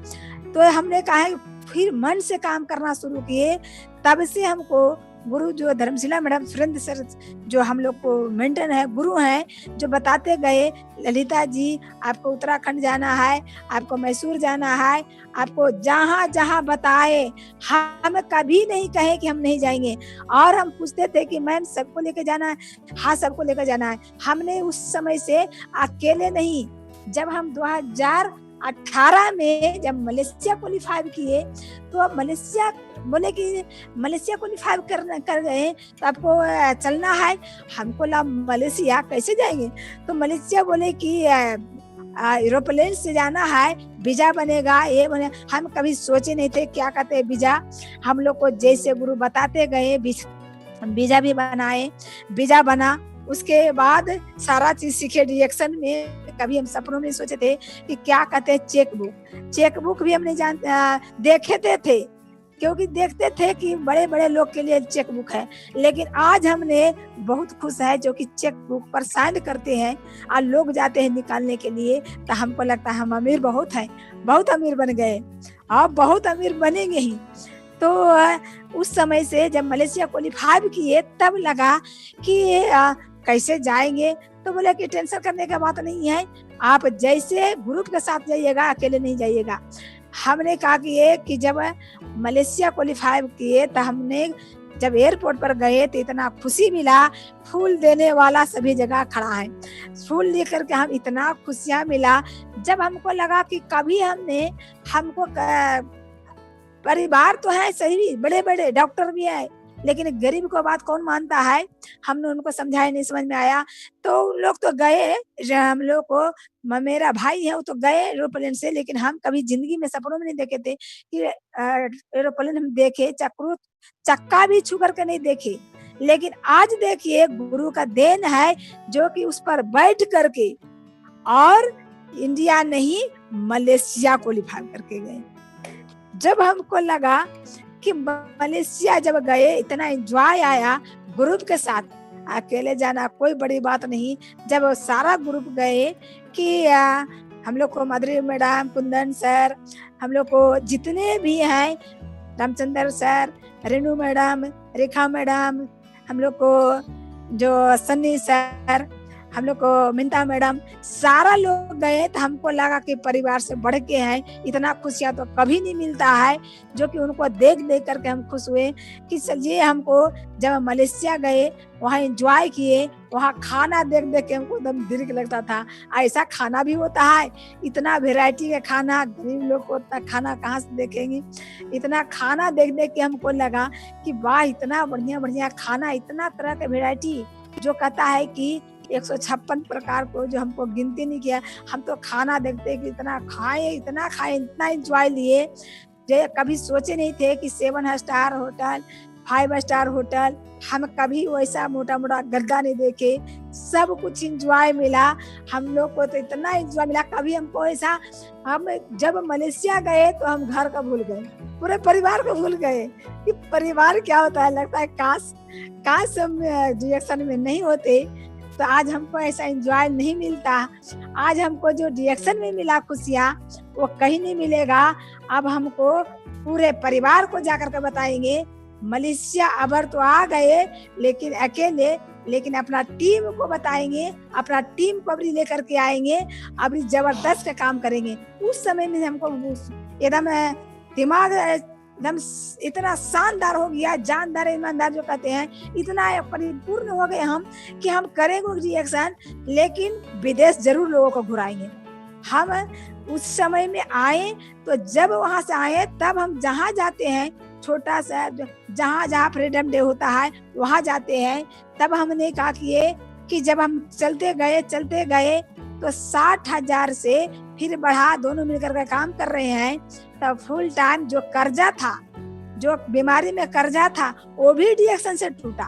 तो हमने कहा फिर मन से काम करना शुरू किए। तब से हमको गुरु जो धर्मशिला मैडम, सुरेंद्र सर जो हम लोग को मेंटन है, गुरु हैं, जो बताते गए, ललिता जी आपको उत्तराखंड जाना है, आपको मैसूर जाना है, आपको जहाँ जहाँ बताए, हम कभी नहीं कहे कि हम नहीं जाएंगे। और हम पूछते थे कि मैम सबको लेके जाना है? हाँ सबको लेकर जाना है। हमने उस समय से अकेले नहीं, जब हम 2018 में जब मलेशिया क्वालिफाई किए, तो अब मलेशिया बोले कि मलेशिया क्वालिफाई कर गए तो आपको चलना है। हमको लगा मलेशिया कैसे जाएंगे, तो मलेशिया बोले कि एरोप्लेन से जाना है, वीजा बनेगा, ये बने। हम कभी सोचे नहीं थे क्या कहते हैं वीजा। हम लोग को जैसे गुरु बताते गए वीजा भी बनाए, वीजा बना। उसके बाद सारा चीज सीखे DXN में। कभी हम सपनों में सोचे थे कि क्या कहते हैं चेक बुक भी हम नहीं देखे थे, क्योंकि देखते थे कि बड़े बड़े लोग के लिए चेक बुक है। लेकिन आज हमने बहुत खुश है जो कि चेक बुक पर साइन करते हैं और लोग जाते हैं निकालने के लिए, तो हमको लगता है हम अमीर बहुत हैं, बहुत अमीर बन गए और बहुत अमीर बनेंगे ही। तो उस समय से जब मलेशिया क्वालिफाई किए तब लगा कि कैसे जाएंगे, तो बोले कि टेंशन करने का बात नहीं है, आप जैसे ग्रुप के साथ जाइएगा, अकेले नहीं जाइएगा। हमने कहा कि जब मलेशिया क्वालिफाई किए तो हमने जब एयरपोर्ट पर गए तो इतना खुशी मिला, फूल देने वाला सभी जगह खड़ा है, फूल लेकर के हम इतना खुशियाँ मिला। जब हमको लगा कि कभी हमको परिवार तो है सही, बड़े बड़े डॉक्टर भी है, लेकिन गरीब को बात कौन मानता है। हमने उनको समझाया, नहीं समझ में आया, तो लोग तो गए, हम लोग को, मेरा भाई है वो तो गए एरोप्लेन से, लेकिन हम कभी जिंदगी में सपनों में नहीं देखे थे कि एरोप्लेन हम देखे, चक्का भी छू करके नहीं देखे। लेकिन आज देखिए गुरु का देन है जो कि उस पर बैठ करके और इंडिया नहीं मलेशिया क्वालिफाई करके गए। जब हमको लगा कि मलेशिया जब गए इतना एंजॉय आया ग्रुप के साथ, अकेले जाना कोई बड़ी बात नहीं। जब सारा ग्रुप गए कि हम लोग को मधुरी मैडम, कुंदन सर, हम लोग को जितने भी हैं, रामचंद्र सर, रेणु मैडम, रेखा मैडम, हम लोग को जो सन्नी सर, हम लोग को मिंता मैडम, सारा लोग गए तो हमको लगा कि परिवार से बढ़ के हैं। इतना खुशियाँ तो कभी नहीं मिलता है, जो कि उनको देख देख करके हम खुश हुए कि चलिए। हमको जब मलेशिया गए वहाँ एंजॉय किए, वहाँ खाना देख देख के हमको एकदम दिल लगता था ऐसा खाना भी होता है, इतना वेराइटी का खाना, गरीब लोग को उतना खाना कहाँ से देखेंगे। इतना खाना देख देख के हमको लगा कि वाह, इतना बढ़िया बढ़िया खाना, इतना तरह का वेराइटी, जो कहता है कि 156 प्रकार को, जो हमको गिनती नहीं किया। हम तो खाना देखते कि इतना खाए, इतना एंजॉय लिए, जो कभी सोचे नहीं थे कि 7 स्टार होटल, 5 स्टार होटल, हम कभी वैसा मोटा मोटा गद्दा नहीं देखे। सब कुछ एंजॉय मिला हम लोग को, तो इतना एंजॉय मिला। कभी हमको ऐसा, हम जब मलेशिया गए तो हम घर का भूल गए, पूरे परिवार को भूल गए कि परिवार क्या होता है। लगता है काश हम DXN में नहीं होते तो आज हमको ऐसा एंजॉय नहीं मिलता। आज हमको जो DXN में मिला खुशियाँ, वो कहीं नहीं मिलेगा। अब हमको पूरे परिवार को जाकर के बताएंगे मलेशिया अबर तो आ गए, लेकिन अकेले, लेकिन अपना टीम को बताएंगे, अपना टीम को भी लेकर के आएंगे, अभी जबरदस्त काम करेंगे। उस समय में हमको एकदम दिमाग एकदम इतना शानदार हो गया, जानदार ईमानदार जो कहते हैं, इतना परिपूर्ण हो गए हम कि हम करेंगे DXN, लेकिन विदेश जरूर लोगों को घुराएंगे। हम उस समय में आए, तो जब वहां से आए तब हम जहाँ जाते हैं, छोटा सा जहाँ फ्रीडम डे होता है वहां जाते हैं, तब हमने कहा कि जब हम चलते गए तो 60,000 से फिर बढ़ा, दोनों मिलकर के काम कर रहे हैं। तब फुल टाइम जो कर्जा था, जो बीमारी में कर्जा था, वो भी डिएक्शन से टूटा।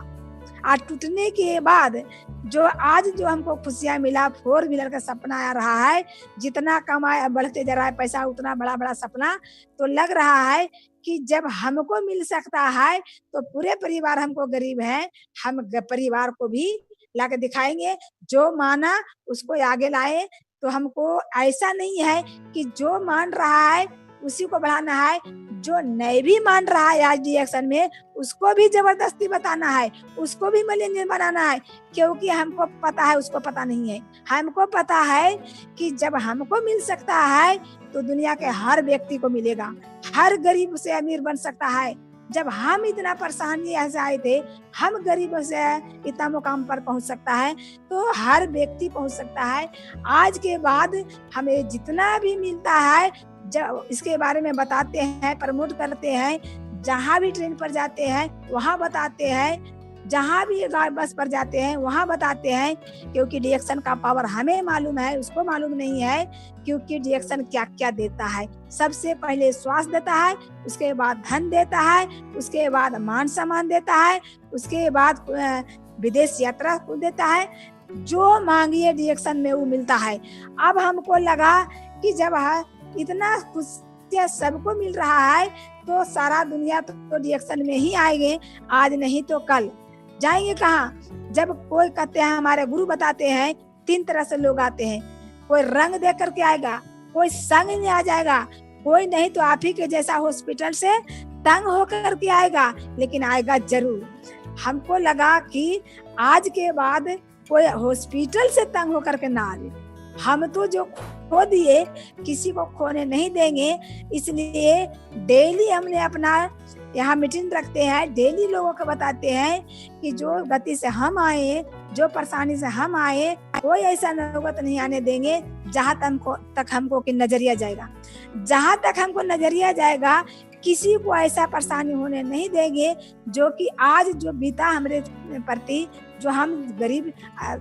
और टूटने के बाद जो आज जो हमको खुशियां मिला, 4 व्हीलर का सपना आ रहा है, जितना कमाए बढ़ते जा रहा है पैसा, उतना बड़ा बड़ा सपना, तो लग रहा है कि जब हमको मिल सकता है तो पूरे परिवार हमको गरीब है, हम परिवार को भी लाके दिखाएंगे। जो माना उसको आगे लाए। तो हमको ऐसा नहीं है कि जो मान रहा है उसी को बढ़ाना है, जो नहीं भी मान रहा है आज डिएक्शन में, उसको भी जबरदस्ती बताना है, उसको भी मिलेनियर बनाना है, क्योंकि हमको पता है उसको पता नहीं है। हमको पता है कि जब हमको मिल सकता है तो दुनिया के हर व्यक्ति को मिलेगा, हर गरीब से अमीर बन सकता है। जब हम इतना परेशानी ऐसे आए थे, हम गरीबों से इतना मुकाम पर पहुंच सकता है, तो हर व्यक्ति पहुंच सकता है। आज के बाद हमें जितना भी मिलता है, जब इसके बारे में बताते हैं, प्रमोट करते हैं, जहाँ भी ट्रेन पर जाते हैं वहाँ बताते हैं, जहाँ भी बस पर जाते हैं वहाँ बताते हैं, क्योंकि डिएक्शन का पावर हमें मालूम है, उसको मालूम नहीं है। क्योंकि डिएक्शन क्या क्या देता है, सबसे पहले स्वास्थ्य देता है, उसके बाद धन देता है, उसके बाद मान सम्मान देता है, उसके बाद विदेश यात्रा को देता है। जो मांगिए डिएक्शन में वो मिलता है। अब हमको लगा कि जब इतना खुशियाँ सबको मिल रहा है तो सारा दुनिया तो डिएक्शन में ही आएंगे, आज नहीं तो कल। जाएंगे कहाँ? जब कोई कहते हैं, हमारे गुरु बताते हैं 3 तरह से लोग आते हैं, कोई रंग देख करके आएगा, कोई संग में आ जाएगा, कोई नहीं तो आप ही के जैसा हॉस्पिटल से तंग होकर के आएगा, लेकिन आएगा जरूर। हमको लगा कि आज के बाद कोई हॉस्पिटल से तंग होकर के ना आए। हम तो जो खो दिए किसी को खोने नहीं देंगे, इसलिए डेली हमने अपना यहाँ मीटिंग रखते हैं, डेली लोगों को बताते हैं कि जो गति से हम आए, जो परेशानी से हम आए, कोई ऐसा नौबत नहीं आने देंगे जहाँ तक हमको कि नजरिया जाएगा। जहाँ तक हमको नजरिया जाएगा किसी को ऐसा परेशानी होने नहीं देंगे। जो कि आज जो बीता हमारे प्रति, जो हम गरीब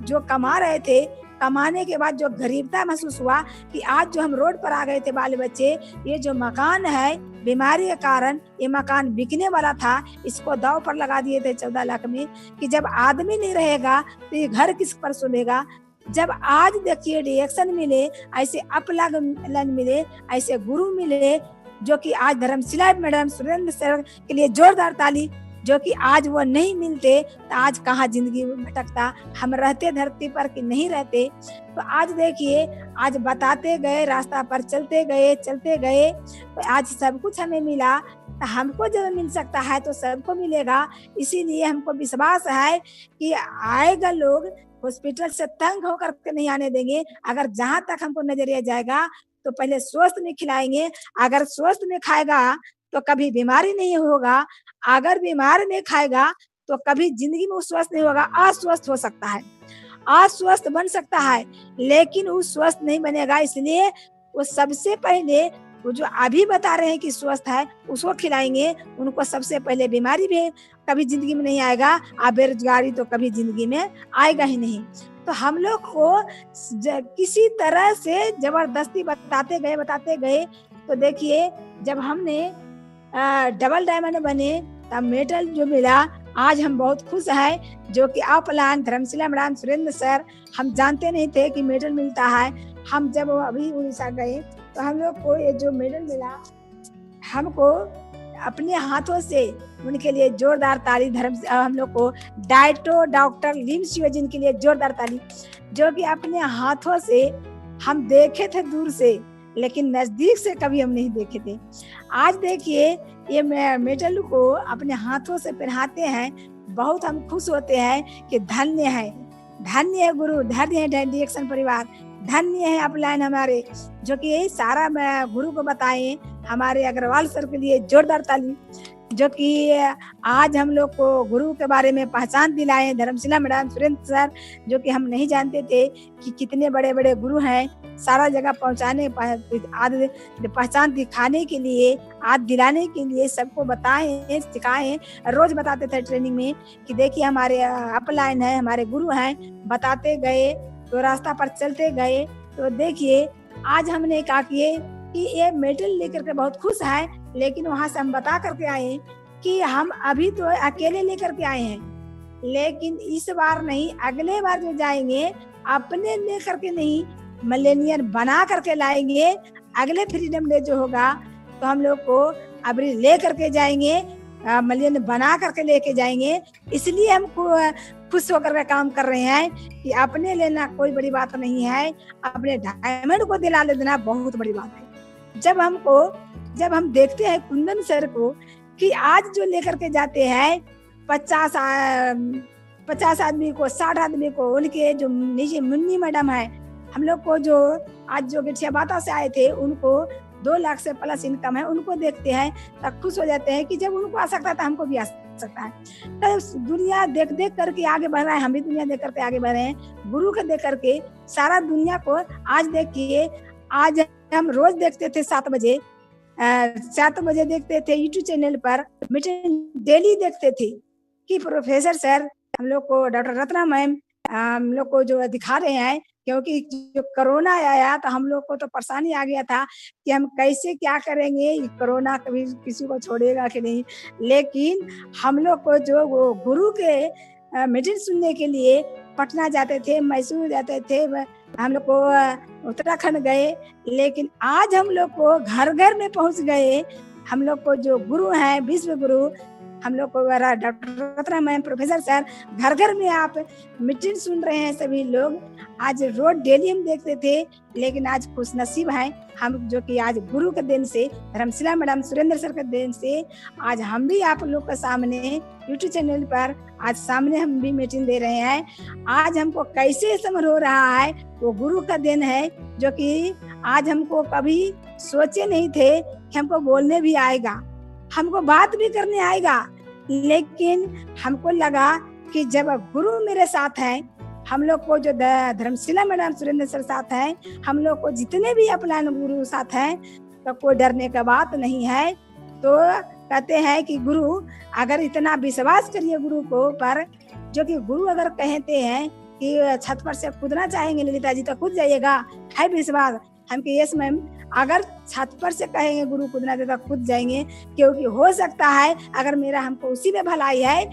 जो कमा रहे थे, कमाने के बाद जो गरीबता महसूस हुआ कि आज जो हम रोड पर आ गए थे बाल बच्चे, ये जो मकान है बीमारी के कारण ये मकान बिकने वाला था, इसको दाव पर लगा दिए थे 14 लाख में, कि जब आदमी नहीं रहेगा तो ये घर किस पर सुनेगा। जब आज देखिए डिएक्शन मिले, ऐसे अपलाइन मिले, ऐसे गुरु मिले, जो कि आज धर्मशिला मैडम सुरेंद्र सर के लिए जोरदार ताली। जो कि आज वो नहीं मिलते तो आज कहाँ जिंदगी में भटकता, हम रहते धरती पर कि नहीं रहते। तो आज देखिए, आज बताते गए, रास्ता पर चलते गए तो आज सब कुछ हमें मिला। तो हमको जब मिल सकता है तो सबको मिलेगा। इसीलिए हमको विश्वास है कि आएगा लोग, हॉस्पिटल से तंग होकर के नहीं आने देंगे। अगर जहाँ तक हमको नजरिया जाएगा तो पहले स्वस्थ में खिलाएंगे। अगर स्वस्थ में खाएगा तो कभी बीमारी नहीं होगा, अगर बीमार में खाएगा तो कभी जिंदगी में स्वस्थ नहीं होगा, अस्वस्थ हो सकता है, अस्वस्थ बन सकता है, लेकिन वो स्वस्थ नहीं बनेगा। इसलिए वो सबसे पहले वो जो अभी बता रहे हैं कि स्वस्थ है उसको खिलाएंगे। उनको सबसे पहले बीमारी भी कभी जिंदगी में नहीं आएगा, और बेरोजगारी तो कभी जिंदगी में आएगा ही नहीं। तो हम लोग को किसी तरह से जबरदस्ती बताते गए। तो देखिए, जब हमने डबल डायमंड बने तब मेडल जो मिला, आज हम बहुत खुश हैं। जो कि upline Dharamshila madam Surendra sir, हम जानते नहीं थे कि मेडल मिलता है। हम जब अभी उड़ीसा गए तो हम लोग को ये जो मेडल मिला, हमको अपने हाथों से उनके लिए जोरदार ताली। हम लोग को डॉक्टर लिम शिवजिन के लिए जोरदार ताली, जो कि अपने हाथों से हम देखे थे दूर से, लेकिन नजदीक से कभी हम नहीं देखे थे। आज देखिए, ये मेडल को अपने हाथों से पहनाते हैं, बहुत हम खुश होते हैं कि धन्य है गुरु, धन्य है डिएक्शन परिवार, धन्य है अपलाइन हमारे, जो कि यही सारा मैं गुरु को बताए। हमारे अग्रवाल सर के लिए जोरदार ताली। जो कि आज हम लोग को गुरु के बारे में पहचान दिलाए। धर्मशिला मैडम, सुरेंद्र सर, जो कि हम नहीं जानते थे कि कितने बड़े बड़े गुरु हैं, सारा जगह पहुंचाने, पहचान दिखाने के लिए, आज दिलाने के लिए सबको बताएं, सिखाएं। रोज बताते थे ट्रेनिंग में कि देखिए हमारे अपलाइन है, हमारे गुरु हैं, बताते गए तो रास्ता पर चलते गए। तो देखिए आज हमने कहा कि ये मेडल लेकर के बहुत खुश है, लेकिन वहां से हम बता करके आए कि हम अभी तो अकेले लेकर के आए हैं, लेकिन इस बार नहीं, अगले बार जो जाएंगे अपने लेकर के नहीं, मिलेनियर बना करके लाएंगे। अगले फ्रीडम डे जो होगा तो हम लोग को अभी ले करके जाएंगे, मिलियन बना करके लेके जाएंगे। इसलिए हम खुश होकर के काम कर रहे हैं कि अपने लेना कोई बड़ी बात नहीं है, अपने डायमंड को दिला देना बहुत बड़ी बात है। जब हम देखते हैं कुंदन सर को कि आज जो लेकर के जाते हैं 50 आदमी को, 60 आदमी को, उनके जो नीचे मुन्नी मैडम है, हम लोग को जो आज जो गठिया बाता से आए थे, उनको 2 लाख से प्लस इनकम है, उनको देखते हैं तो खुश हो जाते हैं कि जब उनको आ सकता था हमको भी आ सकता है। तो दुनिया देख देख करके आगे बढ़ रहा है, हम भी दुनिया देख करके आगे बढ़ रहे हैं, गुरु को देख करके सारा दुनिया को। आज देखिए, आज हम रोज देखते थे 7 बजे देखते थे यूट्यूब चैनल पर, मीटिंग डेली देखते थे कि प्रोफेसर सर हम लोग को, डॉक्टर रत्ना मैम हम लोग को जो दिखा रहे हैं। क्योंकि जो कोरोना आया तो हम लोग को तो परेशानी आ गया था कि हम कैसे क्या करेंगे, कोरोना कभी किसी को छोड़ेगा कि नहीं। लेकिन हम लोग को जो वो गुरु के मीटिंग सुनने के लिए पटना जाते थे, मैसूर जाते थे, हम लोग को उत्तराखंड गए, लेकिन आज हम लोग को घर घर में पहुंच गए। हम लोग को जो गुरु हैं, विश्व गुरु, हम लोग को doctor Ratna ma'am, professor sir, घर घर में आप मीटिंग सुन रहे हैं सभी लोग। आज रोज डेली हम देखते थे, लेकिन आज खुश नसीब हैं हम, जो कि आज गुरु के देन से, धर्मशिला मैडम, सुरेंद्र सर के देन से आज हम भी आप लोग के सामने यूट्यूब चैनल पर आज सामने हम भी मीटिंग दे रहे हैं। आज हमको कैसे समझ हो रहा है, वो गुरु का देन है, जो कि आज हमको कभी सोचे नहीं थे कि हमको बोलने भी आएगा, हमको बात भी करने आएगा। लेकिन हमको लगा कि जब गुरु मेरे साथ हैं, हम लोग को जो धर्मशिला मैडम, सुरेंद्र सर साथ हैं, हम लोग को जितने भी अपना गुरु साथ हैं, तो कोई डरने का बात नहीं है। तो कहते हैं कि गुरु, अगर इतना विश्वास करिए गुरु को पर, जो कि गुरु अगर कहते हैं कि छत पर से कूदना चाहेंगे ललिता जी तो कूद जाइएगा, है विश्वास। हम कि यस मैम, अगर छत पर से कहेंगे गुरु कूदना देता कूद जाएंगे, क्योंकि हो सकता है अगर मेरा हमको उसी में भलाई है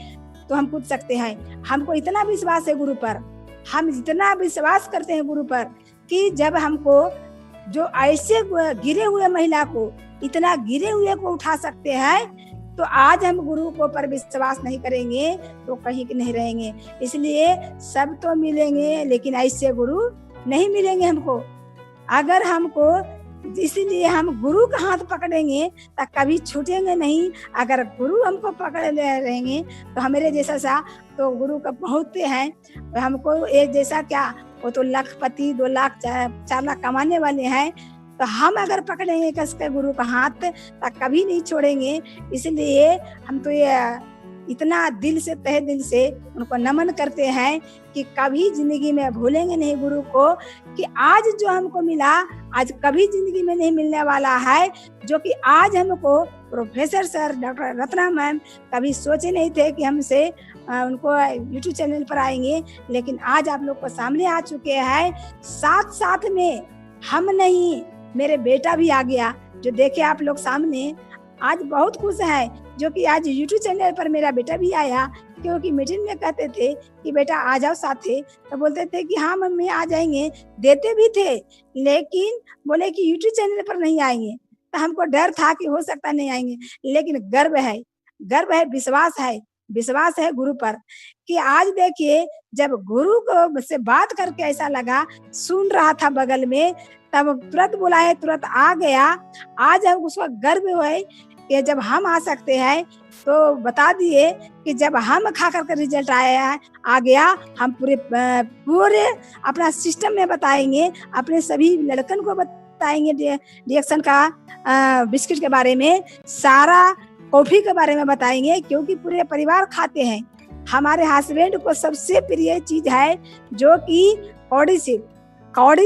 तो हम कूद सकते हैं। हमको इतना विश्वास है गुरु पर, हम इतना विश्वास करते हैं गुरु पर कि जब हमको जो ऐसे गिरे हुए महिला को, इतना गिरे हुए को उठा सकते हैं, तो आज हम गुरु को पर विश्वास नहीं करेंगे तो कहीं नहीं रहेंगे। इसलिए सब तो मिलेंगे, लेकिन ऐसे गुरु नहीं मिलेंगे हमको। अगर हमको, इसीलिए हम गुरु का हाथ पकड़ेंगे तो कभी छूटेंगे नहीं। अगर गुरु हमको पकड़ रहेंगे तो हमारे जैसा सा तो गुरु का बहुत हैं, हमको एक जैसा क्या, वो तो लाखपति, 2 लाख 4 लाख कमाने वाले हैं। तो हम अगर पकड़ेंगे कसके गुरु का हाथ तो कभी नहीं छोड़ेंगे। इसलिए हम तो ये इतना दिल से, तहे दिल से उनको नमन करते हैं कि कभी जिंदगी में भूलेंगे नहीं गुरु को, कि आज जो हमको मिला आज कभी जिंदगी में नहीं मिलने वाला है। जो कि आज हमको professor sir, doctor Ratna ma'am कभी सोचे नहीं थे कि हमसे उनको यूट्यूब चैनल पर आएंगे, लेकिन आज आप लोग को सामने आ चुके हैं। साथ साथ में हम नहीं, मेरे बेटा भी आ गया, जो देखे आप लोग सामने, आज बहुत खुश है। जो कि आज यूट्यूब चैनल पर मेरा बेटा भी आया, क्योंकि मीटिंग में कहते थे कि बेटा आ जाओ साथे, तो बोलते थे कि हाँ मम्मी आ जाएंगे, देते भी थे, लेकिन बोले कि यूट्यूब चैनल पर नहीं आएंगे। तो हमको डर था कि हो सकता नहीं आएंगे, लेकिन गर्व है, विश्वास है गुरु पर कि आज देखिए, जब गुरु को से बात करके ऐसा लगा, सुन रहा था बगल में, तब तुरंत बुलाए, तुरंत आ गया। आज हम उसका गर्व है कि जब हम आ सकते हैं, तो बता दिए कि जब हम खा करके रिजल्ट आ गया, हम पूरे अपना सिस्टम में बताएंगे, अपने सभी लड़कन को बताएंगे रिएक्शन का, बिस्किट के बारे में सारा कॉफी के बारे में बताएंगे, क्योंकि पूरे परिवार खाते हैं। हमारे हस्बैंड को सबसे प्रिय चीज है जो कि कौड़ी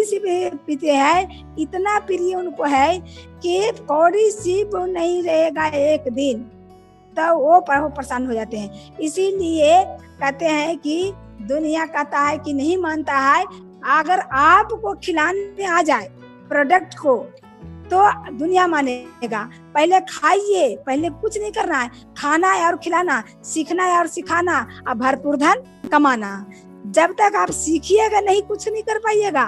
सिप पीते हैं। इतना प्रिय उनको है कि कौड़ी सिप नहीं रहेगा एक दिन तो वो परेशान हो जाते हैं। इसीलिए कहते हैं कि दुनिया कहता है कि नहीं मानता है, अगर आपको खिलाने आ जाए प्रोडक्ट को तो दुनिया मानेगा। पहले खाइए, पहले कुछ नहीं करना है, खाना है और खिलाना, सीखना है और सिखाना, और भरपूर धन कमाना। जब तक आप सीखिएगा नहीं, कुछ नहीं कर पाइएगा।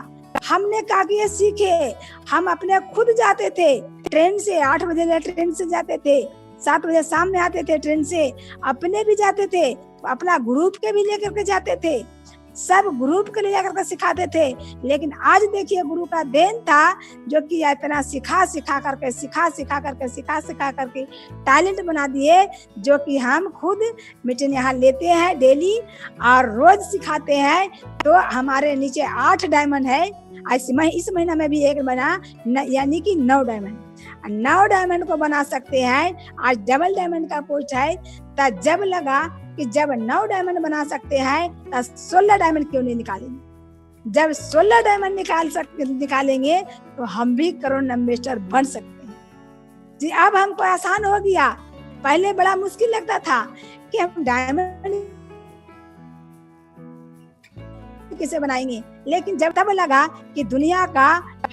हमने कहा कि ये सीखे, हम अपने खुद जाते थे ट्रेन से, 8 बजे ट्रेन से जाते थे, 7 बजे शाम में आते थे ट्रेन से, अपने भी जाते थे, अपना ग्रुप के भी लेकर के जाते थे, सब ग्रुप के लिए जाकर के सिखाते थे। लेकिन आज देखिए गुरु का देन था जो कि इतना सिखा करके टैलेंट बना दिए, जो कि हम खुद मीटिंग यहाँ लेते हैं डेली और रोज सिखाते हैं। तो हमारे नीचे 8 डायमंड है। इस महीना में भी एक बना, यानी कि 9 डायमंड को बना सकते हैं। आज डबल डायमंड का पोस्ट है। तो जब लगा कि जब 9 डायमंड बना सकते हैं तो 16 डायमंड क्यों नहीं निकालेंगे। जब 16 डायमंड निकालेंगे तो हम भी करोड़ इन्वेस्टर बन सकते हैं जी। अब हमको आसान हो गया। पहले बड़ा मुश्किल लगता था कि हम डायमंड कैसे बनाएंगे, लेकिन जब तब लगा कि दुनिया का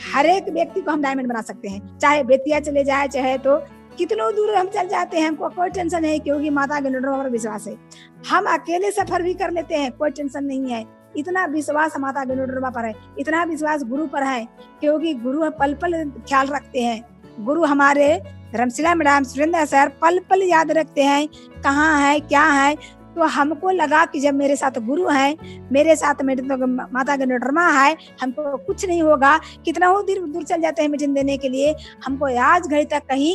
हर एक व्यक्ति को हम डायमंड बना सकते हैं। चाहे बेतिया चले जाए, चाहे तो कितनों दूर हम चल जाते हैं, हमको कोई टेंशन नहीं, क्योंकि माता गणेश पर विश्वास है। हम अकेले सफर भी कर लेते हैं, कोई टेंशन नहीं है। इतना विश्वास माता गणेश पर है, इतना विश्वास गुरु पर है, क्योंकि गुरु पल पल ख्याल रखते हैं। गुरु हमारे धर्मशिला मैडम, सुरेंद्र सर पल पल याद रखते हैं कहाँ है क्या है। तो हमको लगा कि जब मेरे साथ गुरु है, मेरे साथ मेरे तो माता गणेशमा है, हमको कुछ नहीं होगा। कितना हो दूर चल जाते हैं मीटिंग देने के लिए, हमको आज घड़ी तक कहीं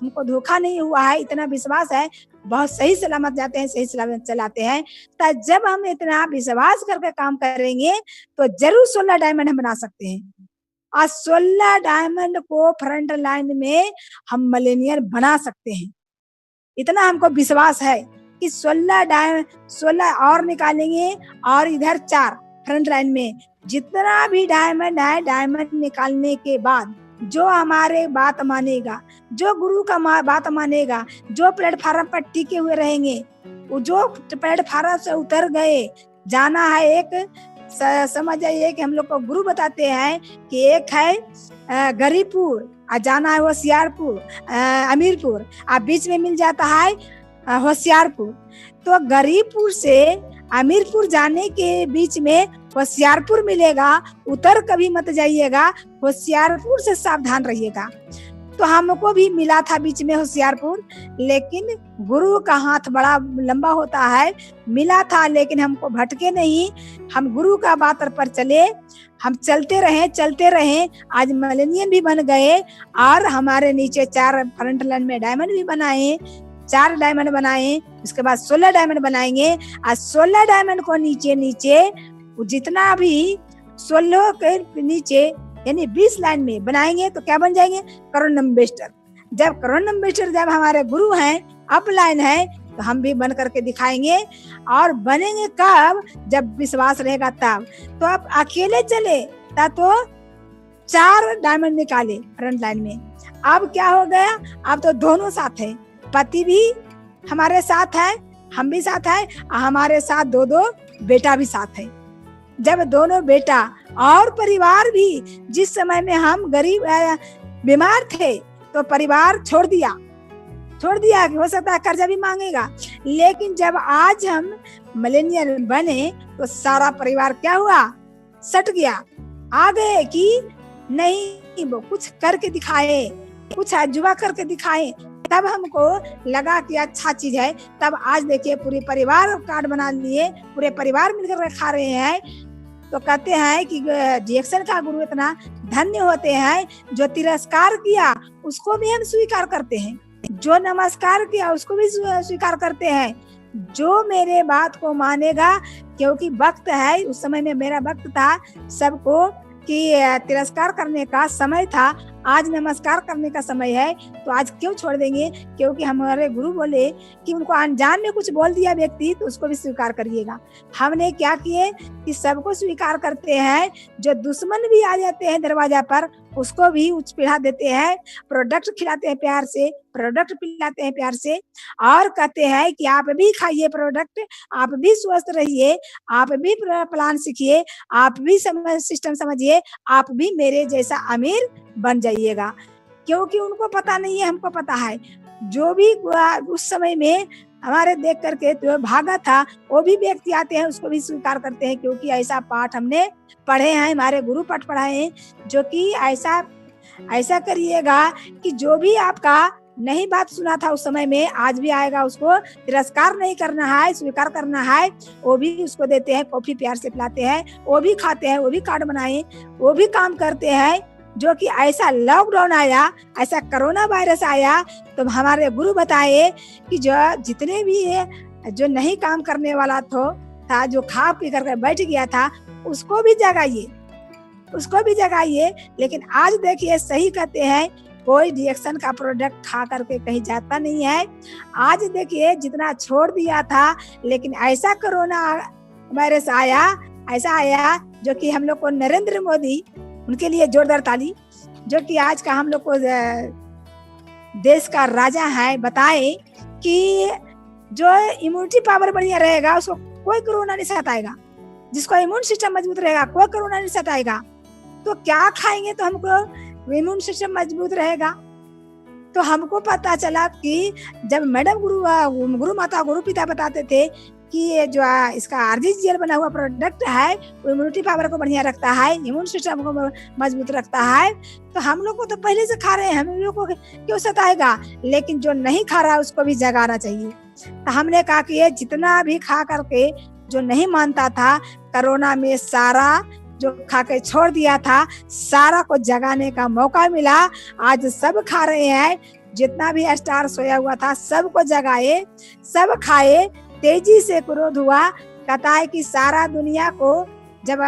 हमको धोखा नहीं हुआ है, इतना विश्वास है। बहुत सही सलामत जाते हैं, सही सलामत चलाते हैं। तो जब हम इतना विश्वास करके काम करेंगे तो जरूर 16 डायमंड हम बना सकते हैं। और 16 डायमंड को फ्रंट लाइन में हम मिलेनियर बना सकते हैं। इतना हमको विश्वास है कि 16 और निकालेंगे, और इधर 4 फ्रंट लाइन में जितना भी डायमंड है, डायमंड निकालने के बाद जो हमारे बात मानेगा, जो गुरु का बात मानेगा, जो प्लेटफार्म पर टिके हुए रहेंगे, वो जो प्लेटफार्म से उतर गए, जाना है एक समझ जाइए कि हम लोग को गुरु बताते हैं कि एक है गरीपुर और जाना है होशियारपुर, अमीरपुर, और बीच में मिल जाता है होशियारपुर। तो गरीपुर से अमीरपुर जाने के बीच में होशियारपुर मिलेगा, उतर कभी मत जाइएगा, होशियारपुर से सावधान रहिएगा। तो हमको भी मिला था बीच में होशियारपुर, लेकिन गुरु का हाथ बड़ा लंबा होता है, मिला था लेकिन हमको भटके नहीं, हम गुरु का बात पर चले, हम चलते रहे। आज मिलेनियम भी बन गए और हमारे नीचे 4 फ्रंट लाइन में डायमंड भी बनाए, 4 डायमंड बनाए, उसके बाद 16 डायमंड बनाएंगे। और 16 डायमंड को नीचे जितना भी 16 के नीचे यानी 20 लाइन में बनाएंगे तो क्या बन जाएंगे, करोड़ इन्वेस्टर। जब करोड़ इन्वेस्टर जब हमारे गुरु हैं, अप लाइन है, तो हम भी बन करके दिखाएंगे। और बनेंगे कब, जब विश्वास रहेगा तब। तो आप अकेले चले तो 4 डायमंड निकाले फ्रंट लाइन में। अब क्या हो गया, अब तो दोनों साथ है, पति भी हमारे साथ है, हम भी साथ है, हमारे साथ 2 बेटा भी साथ है। जब दोनों बेटा और परिवार भी, जिस समय में हम गरीब बीमार थे तो परिवार छोड़ दिया कि हो सकता है कर्जा भी मांगेगा, लेकिन जब आज हम मिलेनियर बने तो सारा परिवार क्या हुआ, सट गया, आ गए कि नहीं वो कुछ करके दिखाए, कुछ अजूबा करके दिखाए। तब हमको लगा कि अच्छा चीज है। तब आज देखिए पूरे परिवार कार्ड बना लिए, पूरे परिवार मिलकर खा रहे हैं। तो कहते हैं कि डिएक्शन का गुरु इतना धन्य होते हैं, जो तिरस्कार किया उसको भी हम स्वीकार करते हैं, जो नमस्कार किया उसको भी स्वीकार करते हैं, जो मेरे बात को मानेगा। क्योंकि वक्त है, उस समय में मेरा वक्त था सबको कि तिरस्कार करने का समय था। आज नमस्कार करने का समय है, तो आज क्यों छोड़ देंगे? क्योंकि हमारे गुरु बोले कि उनको अनजान में कुछ बोल दिया व्यक्ति तो उसको भी स्वीकार करिएगा। हमने क्या किए कि सबको स्वीकार करते हैं, जो दुश्मन भी आ जाते हैं दरवाजा पर उसको भी पिला देते हैं, प्रोडक्ट खिलाते हैं प्यार से, प्रोडक्ट पिलाते हैं प्यार से, और कहते हैं कि आप भी खाइए प्रोडक्ट, आप भी स्वस्थ रहिए, आप भी प्लान सीखिए, आप भी सिस्टम समझिए, आप भी मेरे जैसा अमीर बन जाइएगा। क्योंकि उनको पता नहीं है, हमको पता है। जो भी उस समय में हमारे देख करके जो भागा था वो भी व्यक्ति आते हैं, उसको भी स्वीकार करते हैं, क्योंकि ऐसा पाठ हमने पढ़े हैं, हमारे गुरु पाठ पढ़ाए हैं, जो कि ऐसा करिएगा कि जो भी आपका नहीं बात सुना था उस समय में आज भी आएगा, उसको तिरस्कार नहीं करना है, स्वीकार करना है। वो भी उसको देते हैं, कॉफी प्यार से पिलाते हैं, वो भी खाते हैं, वो भी कार्ड बनाए, वो भी काम करते हैं। जो कि ऐसा लॉकडाउन आया, ऐसा कोरोना वायरस आया, तो हमारे गुरु बताए कि जो जितने भी जो नहीं काम करने वाला था, जो खा पी कर बैठ गया था, उसको भी जगाइए, उसको भी जगाइए। लेकिन आज देखिए सही कहते हैं, कोई रिएक्शन का प्रोडक्ट खा करके कहीं जाता नहीं है। आज देखिए जितना छोड़ दिया था, लेकिन ऐसा कोरोना वायरस आया, ऐसा आया जो कि हम लोग को नरेंद्र मोदी, उनके लिए जोरदार ताली, जो कि आज का हम लोग को देश का राजा है, बताए कि जो इम्यूनिटी पावर बढ़िया रहेगा उसको कोई कोरोना नहीं सताएगा, जिसको इम्यून सिस्टम मजबूत रहेगा कोई कोरोना नहीं सताएगा। तो क्या खाएंगे तो हमको इम्यून सिस्टम मजबूत रहेगा। तो हमको पता चला कि जब मैडम गुरु माता गुरु पिता बताते थे कि ये जो इसका आरजीजीएल बना हुआ प्रोडक्ट है वो इम्यूनिटी पावर को बढ़िया रखता है, इम्यून सिस्टम को मजबूत रखता है, तो हम लोग को तो पहले से खा रहे हैं, हम लोग को क्यों सताएगा। लेकिन जो नहीं खा रहा है उसको भी जगाना चाहिए। तो हमने कहा कि ये जितना भी खा करके जो नहीं मानता था, कोरोना में सारा जो खा के छोड़ दिया था, सारा को जगाने का मौका मिला। आज सब खा रहे हैं, जितना भी स्टार सोया हुआ था सबको जगाए, सब खाए। तेजी से क्रोध हुआ, कहता है कि सारा दुनिया को जब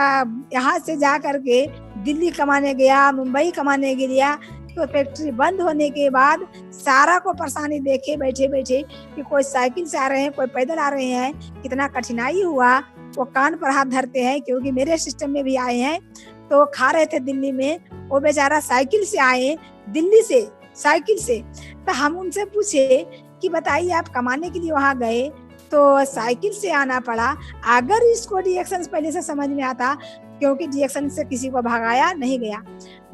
यहाँ से जा करके दिल्ली कमाने गया, मुंबई कमाने गया, तो फैक्ट्री बंद होने के बाद सारा को परेशानी देखे बैठे बैठे कि कोई साइकिल से आ रहे हैं, कोई पैदल आ रहे हैं, कितना कठिनाई हुआ। वो कान पर हाथ धरते हैं, क्योंकि मेरे सिस्टम में भी आए हैं, तो खा रहे थे दिल्ली में, वो बेचारा साइकिल से आए, दिल्ली से साइकिल से। तो हम उनसे पूछे कि बताइए आप कमाने के लिए वहां गए तो साइकिल से आना पड़ा, अगर इसको रिएक्शन पहले से समझ में आता, क्योंकि रिएक्शन से किसी को भगाया नहीं गया,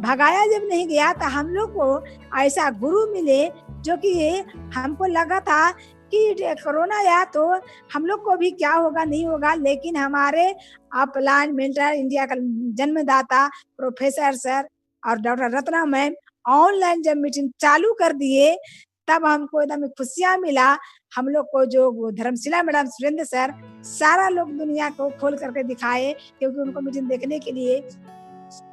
भगाया जब नहीं गया तो हम लोग को ऐसा गुरु मिले जो कि हमको लगा था कि कोरोना आया तो हम लोग को भी क्या होगा नहीं होगा, लेकिन हमारे अपलाइन मेंटर इंडिया का जन्मदाता प्रोफेसर सर और डॉक्टर रत्ना मैम ऑनलाइन जब मीटिंग चालू कर दिए, तब हमको एकदम खुशियां मिला। हम लोग को जो धर्मशिला मैडम, सुरेंद्र सर, सारा लोग दुनिया को खोल करके दिखाए, क्योंकि उनको मीटिंग देखने के लिए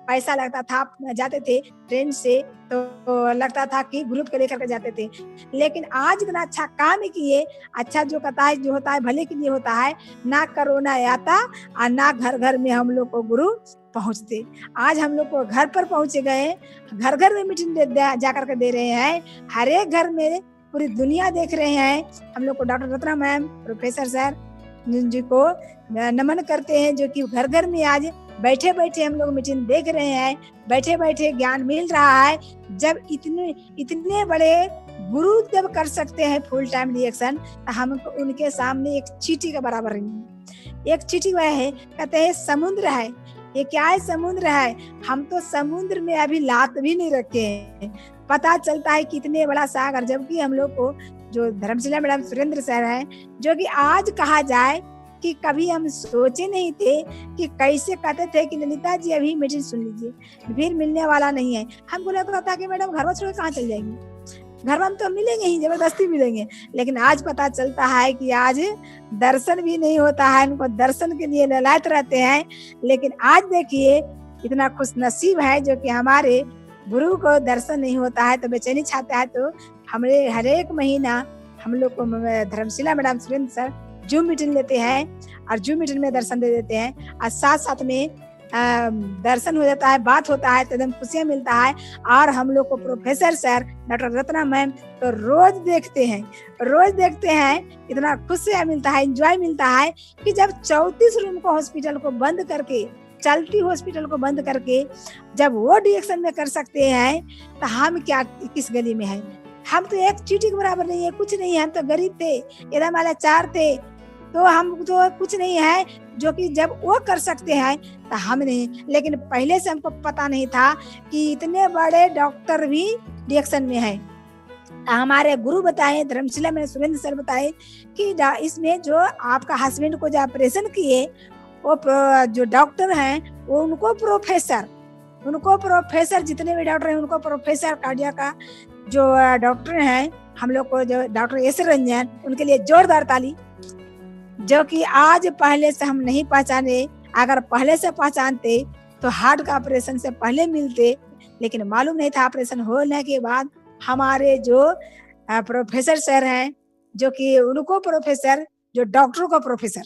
पैसा लगता था, जाते थे ट्रेन से, तो लगता था कि ग्रुप के लेकर के जाते थे। लेकिन आज इतना अच्छा काम किए, अच्छा जो कहता है जो होता है भले के लिए होता है, ना कोरोना आता और ना घर घर में हम लोग को गुरु पहुंचते। आज हम लोग को घर पर पहुंचे गए, घर घर में मीटिंग जा करके दे रहे हैं, हर एक घर में पूरी दुनिया देख रहे हैं। हम लोग को doctor Ratna ma'am, professor sir ji को नमन करते हैं, जो कि घर घर में आज बैठे बैठे हम लोग मीटिंग देख रहे हैं, बैठे बैठे ज्ञान मिल रहा है। जब इतने बड़े गुरु जब कर सकते हैं फुल टाइम रिएक्शन, तो हम उनके सामने एक चींटी के बराबर नहीं। एक चींटी वह है, कहते हैं समुद्र है, ये क्या है समुद्र है, हम तो समुद्र में अभी लात भी नहीं रखे हैं, पता चलता है कितने बड़ा सागर। जबकि हम लोग को जो धर्मशिला मैडम, सुरेंद्र सर हैं, जो कि आज कहा जाए कि कभी हम सोचे नहीं थे कि कैसे कहते थे कि ललिता जी अभी मीटिंग सुन लीजिए, फिर मिलने वाला नहीं है। हमको लगता था कि मैडम घर में छोड़ कहाँ चल जाएंगे, घर में हम तो मिलेंगे ही, जबरदस्ती मिलेंगे। लेकिन आज पता चलता है कि आज दर्शन भी नहीं होता है, उनको दर्शन के लिए ललायत रहते हैं। लेकिन आज देखिए इतना खुश नसीब है जो कि हमारे गुरु को दर्शन नहीं होता है तो बेचैनी छाता है। तो हमारे हर एक महीना हम लोग को Dharamshila madam, Surendra sir zoom meeting लेते हैं और जूम मीटिंग में दर्शन दे देते हैं। और साथ साथ में दर्शन हो जाता है, बात होता है तो एकदम खुशियाँ मिलता है। और हम लोग को professor sir doctor Ratna ma'am तो रोज देखते हैं, इतना खुशियाँ मिलता है, एंजॉय मिलता है कि जब 34 रूम को हॉस्पिटल को बंद करके, चलती हॉस्पिटल को बंद करके जब वो डिएक्शन में कर सकते हैं तो हम क्या किस गली में हैं। हम तो एक चीटी के बराबर नहीं है, कुछ नहीं है, हम तो गरीब थे, एकदम लाचार थे, तो हम तो कुछ नहीं है जो कि जब वो कर सकते हैं तो हम नहीं। लेकिन पहले से हमको पता नहीं था कि इतने बड़े डॉक्टर भी डिएक्शन में हैं। हमारे गुरु बताए, धर्मशिला में सुरेंद्र सर बताए कि इसमें जो आपका हस्बैंड को जो ऑपरेशन किए वो जो डॉक्टर हैं वो उनको प्रोफेसर जितने भी डॉक्टर हैं उनको प्रोफेसर कार्डिया का जो डॉक्टर हैं, हम लोग को जो डॉक्टर एस रंजन, उनके लिए जोरदार ताली। जो कि आज पहले से हम नहीं पहचाने, अगर पहले से पहचानते तो हार्ट का ऑपरेशन से पहले मिलते, लेकिन मालूम नहीं था। ऑपरेशन होने के बाद हमारे जो प्रोफेसर सर हैं, जो कि उनको प्रोफेसर, जो डॉक्टरों को प्रोफेसर,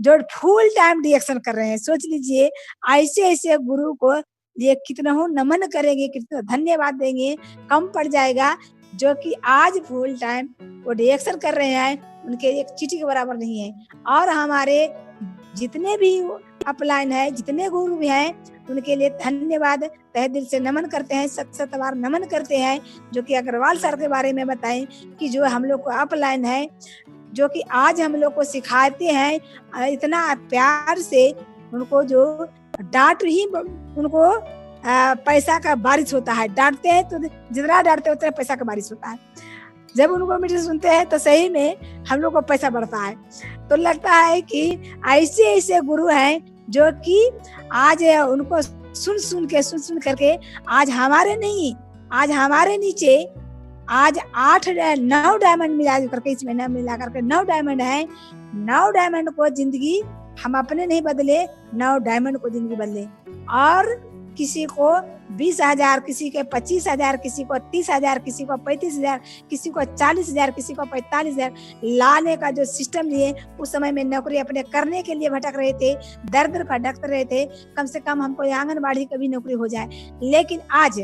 जो फुल टाइम डिएक्शन कर रहे हैं। सोच लीजिए ऐसे गुरु को ये कितना हो नमन करेंगे, कितना धन्यवाद देंगे, कम पड़ जाएगा। जो कि आज फुल टाइम वो डिएक्शन कर रहे हैं, उनके एक चीटी के बराबर नहीं है। और हमारे जितने भी अपलाइन है, जितने गुरु भी हैं, उनके लिए धन्यवाद, तहे दिल से नमन करते हैं, सत बार नमन करते हैं। जो कि अग्रवाल सर के बारे में बताएं कि जो हम लोग को अपलाइन है, जो कि आज हम लोग को सिखाते हैं इतना प्यार से, उनको जो डांट ही उनको पैसा का बारिश होता है। डांटते हैं तो जितना डांटते उतना पैसा का बारिश होता है। जब उनको मीटिंग सुनते हैं तो सही में हम लोग को पैसा बढ़ता है। तो लगता है कि ऐसे गुरु हैं जो कि आज उनको सुन करके आज हमारे नहीं, आज हमारे नीचे आज 8-9 डायमंड मिला करके, इसमें न मिला करके 9 डायमंड है। 9 डायमंड को जिंदगी हम अपने नहीं बदले, 9 डायमंड को जिंदगी बदले। और किसी को 20,000, किसी के 25,000, किसी को 30,000, किसी को 35,000, किसी को 40,000, किसी को 45,000 लाने का जो सिस्टम लिए। उस समय में नौकरी अपने करने के लिए भटक रहे थे, दर भटक रहे थे, कम से कम हमको आंगनबाड़ी की भी नौकरी हो जाए। लेकिन आज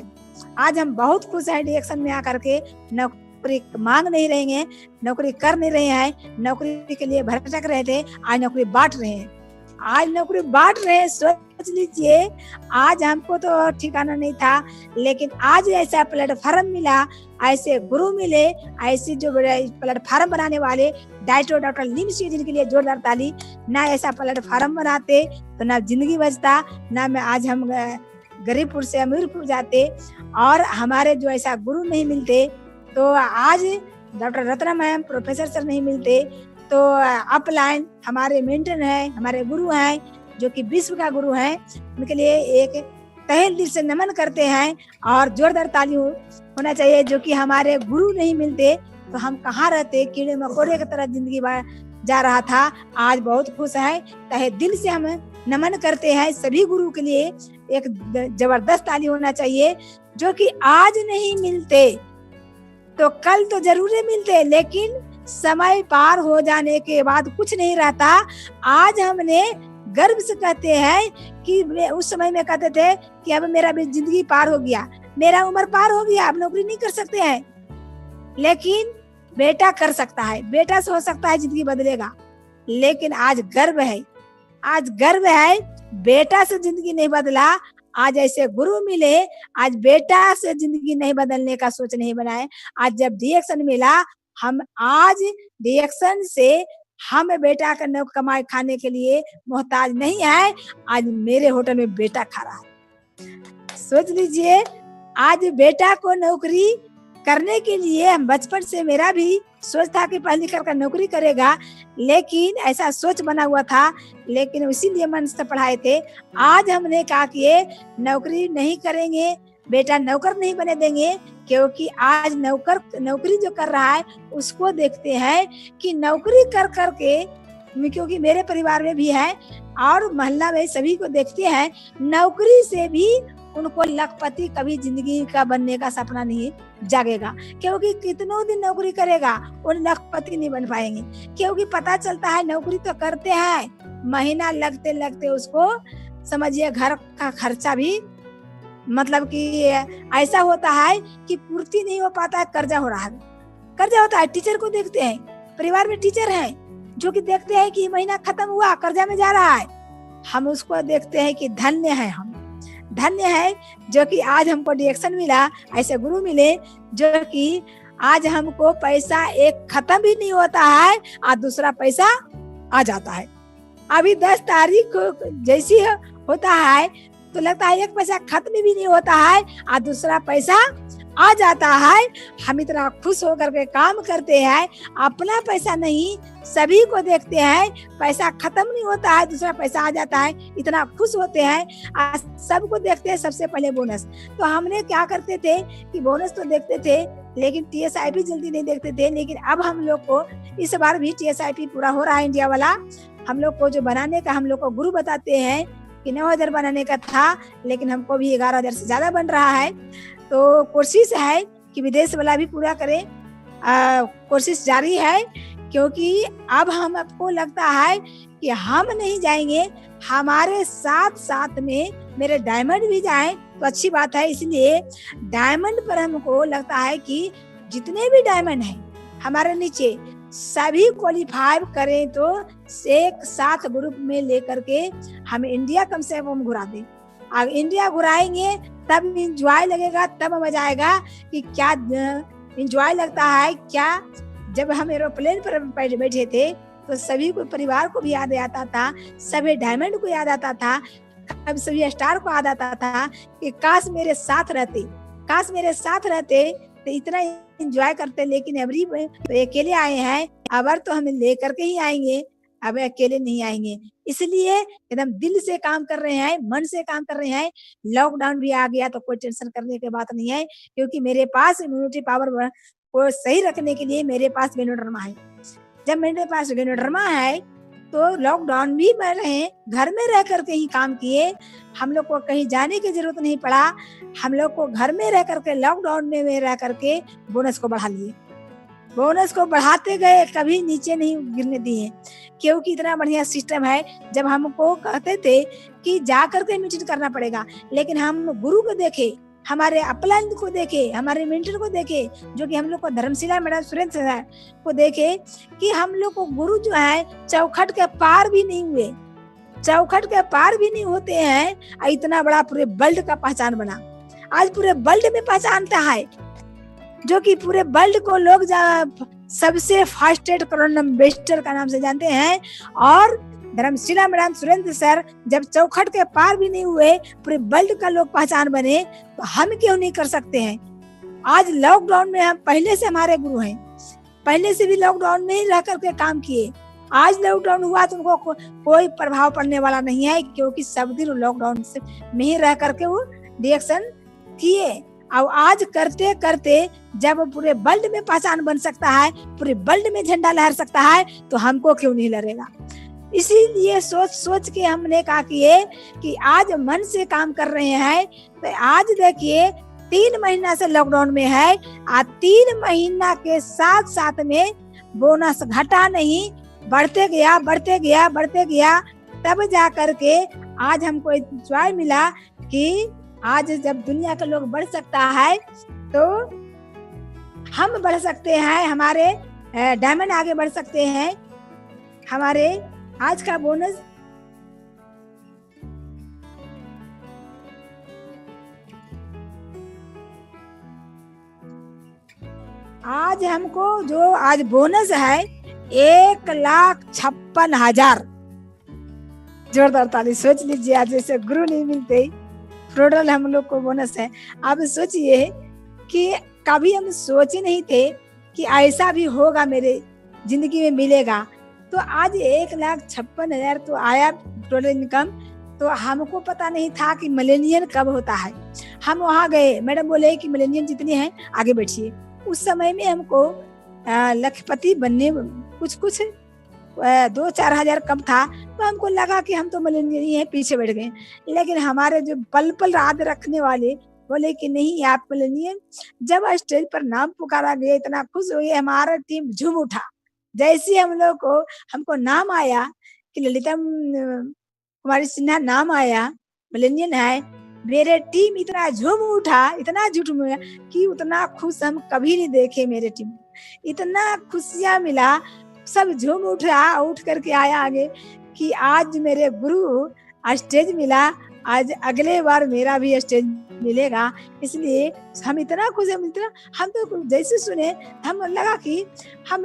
हम बहुत खुश हैं डिएक्शन में आकर के। नौकरी मांग नहीं रहे हैं, नौकरी कर नहीं रहे हैं, नौकरी के लिए भटक रहे थे, आज नौकरी बांट रहे हैं। आज नौकरी बांट रहे हैं। सोच लीजिए, आज हमको तो ठिकाना नहीं था, लेकिन आज ऐसा प्लेटफॉर्म मिला, ऐसे गुरु मिले, ऐसे जो प्लेटफॉर्म बनाने वाले डॉक्टर लीम सिंह, जिनके लिए जोरदार ताली। ना ऐसा प्लेटफॉर्म बनाते तो ना जिंदगी बचता, ना मैं आज हम गरीबपुर से अमीरपुर जाते। और हमारे जो ऐसा गुरु नहीं मिलते तो आज doctor Ratna ma'am, professor sir नहीं मिलते तो अपलाइन हमारे मेंटर हैं, हमारे गुरु हैं, जो कि विश्व का गुरु हैं। उनके लिए एक तहे दिल से नमन करते हैं और जोरदार ताली होना चाहिए। जो कि हमारे गुरु नहीं मिलते तो हम कहाँ रहते, कीड़े मकोड़े की तरह जिंदगी जा रहा था। आज बहुत खुश है, तहे दिल से हम नमन करते हैं। सभी गुरु के लिए एक जबरदस्त ताली होना चाहिए। जो कि आज नहीं मिलते तो कल तो जरूर मिलते, लेकिन समय पार हो जाने के बाद कुछ नहीं रहता। आज हमने गर्व से कहते हैं कि उस समय में कहते थे कि अब मेरा जिंदगी पार हो गया, मेरा उम्र पार हो गया, अब नौकरी नहीं कर सकते हैं। लेकिन बेटा कर सकता है, बेटा से हो सकता है जिंदगी बदलेगा। लेकिन आज गर्व है, आज गर्व है, बेटा से जिंदगी नहीं बदला। आज ऐसे गुरु मिले, आज बेटा से जिंदगी नहीं बदलने का सोच नहीं बनाए। आज जब डिएक्शन मिला, हम आज डिएक्शन से हम बेटा का कमाई खाने के लिए मोहताज नहीं है। आज मेरे होटल में बेटा खा रहा है। सोच लीजिए, आज बेटा को नौकरी करने के लिए हम बचपन से, मेरा भी सोच था कि पढ़ लिख कर नौकरी करेगा, लेकिन ऐसा सोच बना हुआ था, लेकिन इसीलिए मन से पढ़ाए थे। आज हमने कहा कि ये नौकरी नहीं करेंगे, बेटा नौकर नहीं बने देंगे, क्योंकि आज नौकरी जो कर रहा है उसको देखते हैं कि नौकरी कर करके, क्योंकि मेरे परिवार में भी है और मोहल्ला में सभी को देखते हैं, नौकरी से भी उनको लखपति कभी जिंदगी का बनने का सपना नहीं जागेगा। क्योंकि कितनों दिन नौकरी करेगा, वो लखपति नहीं बन पाएंगे। क्योंकि पता चलता है नौकरी तो करते हैं, महीना लगते लगते उसको समझिए घर का खर्चा भी मतलब कि ऐसा होता है कि पूर्ति नहीं हो पाता है, कर्जा हो रहा है, कर्जा होता है। टीचर को देखते हैं, परिवार में टीचर हैं जो कि देखते हैं कि महीना खत्म हुआ, कर्जा में जा रहा है, हम उसको देखते हैं कि धन्य है, हम धन्य है जो कि आज हमको डायरेक्शन मिला, ऐसे गुरु मिले जो कि आज हमको पैसा एक खत्म भी नहीं होता है और दूसरा पैसा आ जाता है। अभी 10 तारीख को जैसी होता है तो लगता है एक पैसा खत्म भी नहीं होता है और दूसरा पैसा आ जाता है। हम इतना खुश होकर के काम करते हैं, अपना पैसा नहीं सभी को देखते हैं, पैसा खत्म नहीं होता है, दूसरा पैसा आ जाता है, इतना खुश होते हैं, सबको देखते हैं सबसे पहले बोनस। तो हमने क्या करते थे कि बोनस तो देखते थे लेकिन TSIP जल्दी नहीं देखते थे, लेकिन अब हम लोग को इस बार भी TSIP पूरा हो रहा है इंडिया वाला। हम लोग को जो बनाने का हम लोग को गुरु बताते हैं कि 9,000 बनाने का था, लेकिन हमको भी 11,000 से ज्यादा बन रहा है। तो कोशिश है कि विदेश वाला भी पूरा करें, कोशिश जारी है, क्योंकि अब हम आपको लगता है कि हम नहीं जाएंगे, हमारे साथ साथ में मेरे डायमंड भी जाएं तो अच्छी बात है। इसलिए डायमंड पर हमको लगता है कि जितने भी डायमंड हैं हमारे नीचे सभी क्वालिफाई करें तो एक साथ ग्रुप में लेकर के हम इंडिया कम से कम घुरा दें। अब इंडिया घुराएंगे तब इंजॉय लगेगा, तब मजा आएगा कि क्या इंजॉय लगता है। क्या जब हम एरोप्लेन पर बैठे थे तो सभी को परिवार को भी याद आता था, सभी डायमंड को याद आता था, कभी सभी स्टार को याद आता था कि काश मेरे साथ रहते, काश मेरे साथ रहते तो इतना एंजॉय करते। लेकिन अभी तो अकेले आए हैं, अबर तो हम लेकर के ही आएंगे, अब अकेले नहीं आएंगे। इसलिए एकदम दिल से काम कर रहे हैं, मन से काम कर रहे हैं। लॉकडाउन भी आ गया तो कोई टेंशन करने की बात नहीं है, क्योंकि मेरे पास इम्यूनिटी पावर को सही रखने के लिए मेरे पास वेनोडर्मा है। जब मेरे पास वेनोडर्मा है तो लॉकडाउन भी में रहे, घर में रह करके ही काम किए, हम लोग को कहीं जाने की जरूरत नहीं पड़ा। हम लोग को घर में रह करके लॉकडाउन में रह करके बोनस को बढ़ा लिए, बोनस को बढ़ाते गए, कभी नीचे नहीं गिरने दिए, क्योंकि इतना बढ़िया सिस्टम है। जब हमको कहते थे कि जा करके मीटिंग करना पड़ेगा, लेकिन हम गुरु को देखे, हमारे अपलाइन को देखे, हमारे मेंटर को देखे, जो कि हम लोग को धर्मशिला मैडम सुरेंद्र को देखे कि हम लोग को गुरु जो है चौखट के पार भी नहीं हुए, चौखट के पार भी नहीं होते हैं। इतना बड़ा पूरे वर्ल्ड का पहचान बना, आज पूरे वर्ल्ड में पहचानता है, जो कि पूरे वर्ल्ड को लोग सबसे फास्टेस्ट कोरोना बेस्टर का नाम से जानते हैं। और धर्मशिला मैडम सुरेंद्र सर जब चौखट के पार भी नहीं हुए, पूरे वर्ल्ड का लोग पहचान बने, तो हम क्यों नहीं कर सकते हैं। आज लॉकडाउन में हम पहले से हमारे गुरु हैं, पहले से भी लॉकडाउन में ही रह करके काम किए। आज लॉकडाउन हुआ तो उनको कोई प्रभाव पड़ने वाला नहीं है, क्योंकि सब दिन लॉकडाउन से में ही रह करके वो रिएक्शन किए। और आज करते करते जब पूरे वर्ल्ड में पहचान बन सकता है, पूरे वर्ल्ड में झंडा लहर सकता है, तो हमको क्यों नहीं लहरेगा। इसीलिए सोच सोच के हमने कहा कि आज मन से काम कर रहे हैं। तो आज देखिए 3 महीना से लॉकडाउन में है, आज 3 महीना के साथ साथ में बोनस घटा नहीं, बढ़ते गया बढ़ते गया बढ़ते गया, तब जा करके आज हमको एंजॉय मिला कि आज जब दुनिया के लोग बढ़ सकता है तो हम बढ़ सकते हैं, हमारे डायमंड आगे बढ़ सकते हैं। हमारे आज का बोनस आज हमको जो आज बोनस है 1,56,000। जोरदार ताली। सोच लीजिए, आज जैसे गुरु नहीं मिलते टोटल हम लोग को बोनस है। अब सोचिए कि कभी हम सोचे नहीं थे कि ऐसा भी होगा, मेरे जिंदगी में मिलेगा। तो आज 1,56,000 तो आया टोटल इनकम। तो हमको पता नहीं था कि मिलेनियम कब होता है। हम वहां गए, मैडम बोले कि मिलेनियम जितने हैं आगे बैठिए। उस समय में हमको लखपति बनने कुछ 2-4 हजार कम था, तो हमको लगा कि हम तो मिलेनियम ही हैं, पीछे बैठ गए। लेकिन हमारे जो पल पल याद रखने वाले बोले कि नहीं आप मिलेनियम। जब स्टेज पर नाम पुकारा गया, इतना खुश हुए, हमारा टीम झूम उठा। जैसे हम लोग को हमको नाम आया कि ललिता कुमारी सिन्हा नाम आया, मिलेनियन है, मेरे टीम इतना झूम उठा, इतना झूम उठा कि उतना खुश हम कभी नहीं देखे मेरे टीम। इतना खुशियां मिला, सब झूम उठा, उठ करके आया आगे कि आज मेरे गुरु स्टेज मिला, आज अगले बार मेरा भी स्टेज मिलेगा। इसलिए हम इतना खुश हैं, इतना हम तो जैसे सुने हम लगा कि हम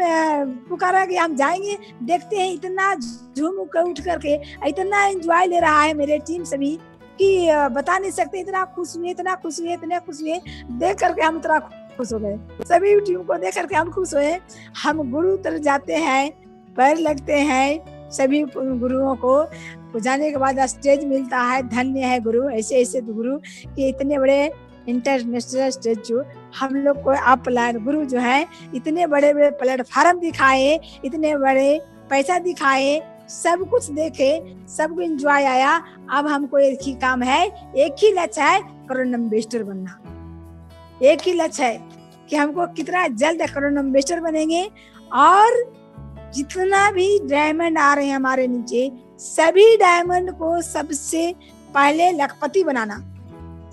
पुकारा कि हम जाएंगे, देखते हैं इतना झूम कर उठ करके इतना एंजॉय ले रहा है मेरे टीम सभी कि बता नहीं सकते। इतना खुश हुए, इतना खुश हुए, इतने खुश हुए, देख करके हम इतना खुश हो गए। सभी टीम को देख करके हम खुश हुए। हम गुरु तर जाते हैं, पैर लगते हैं सभी गुरुओं को, जाने के बाद स्टेज मिलता है। धन्य है गुरु, ऐसे ऐसे गुरु कि इतने बड़े इंटरनेशनल स्टेज जो हम लोग को आप गुरु जो है इतने बड़े बड़े प्लेटफार्म दिखाए, इतने बड़े पैसा दिखाए, सब कुछ देखे, सबको एंजॉय आया। अब हमको एक ही काम है, एक ही लक्ष्य है, करोड़ इन्वेस्टर बनना। एक ही लक्ष्य है कि हमको कितना जल्द करोड़ इन्वेस्टर बनेंगे और जितना भी डायमंड आ रहे हैं हमारे नीचे, सभी डायमंड को सबसे पहले लखपति बनाना।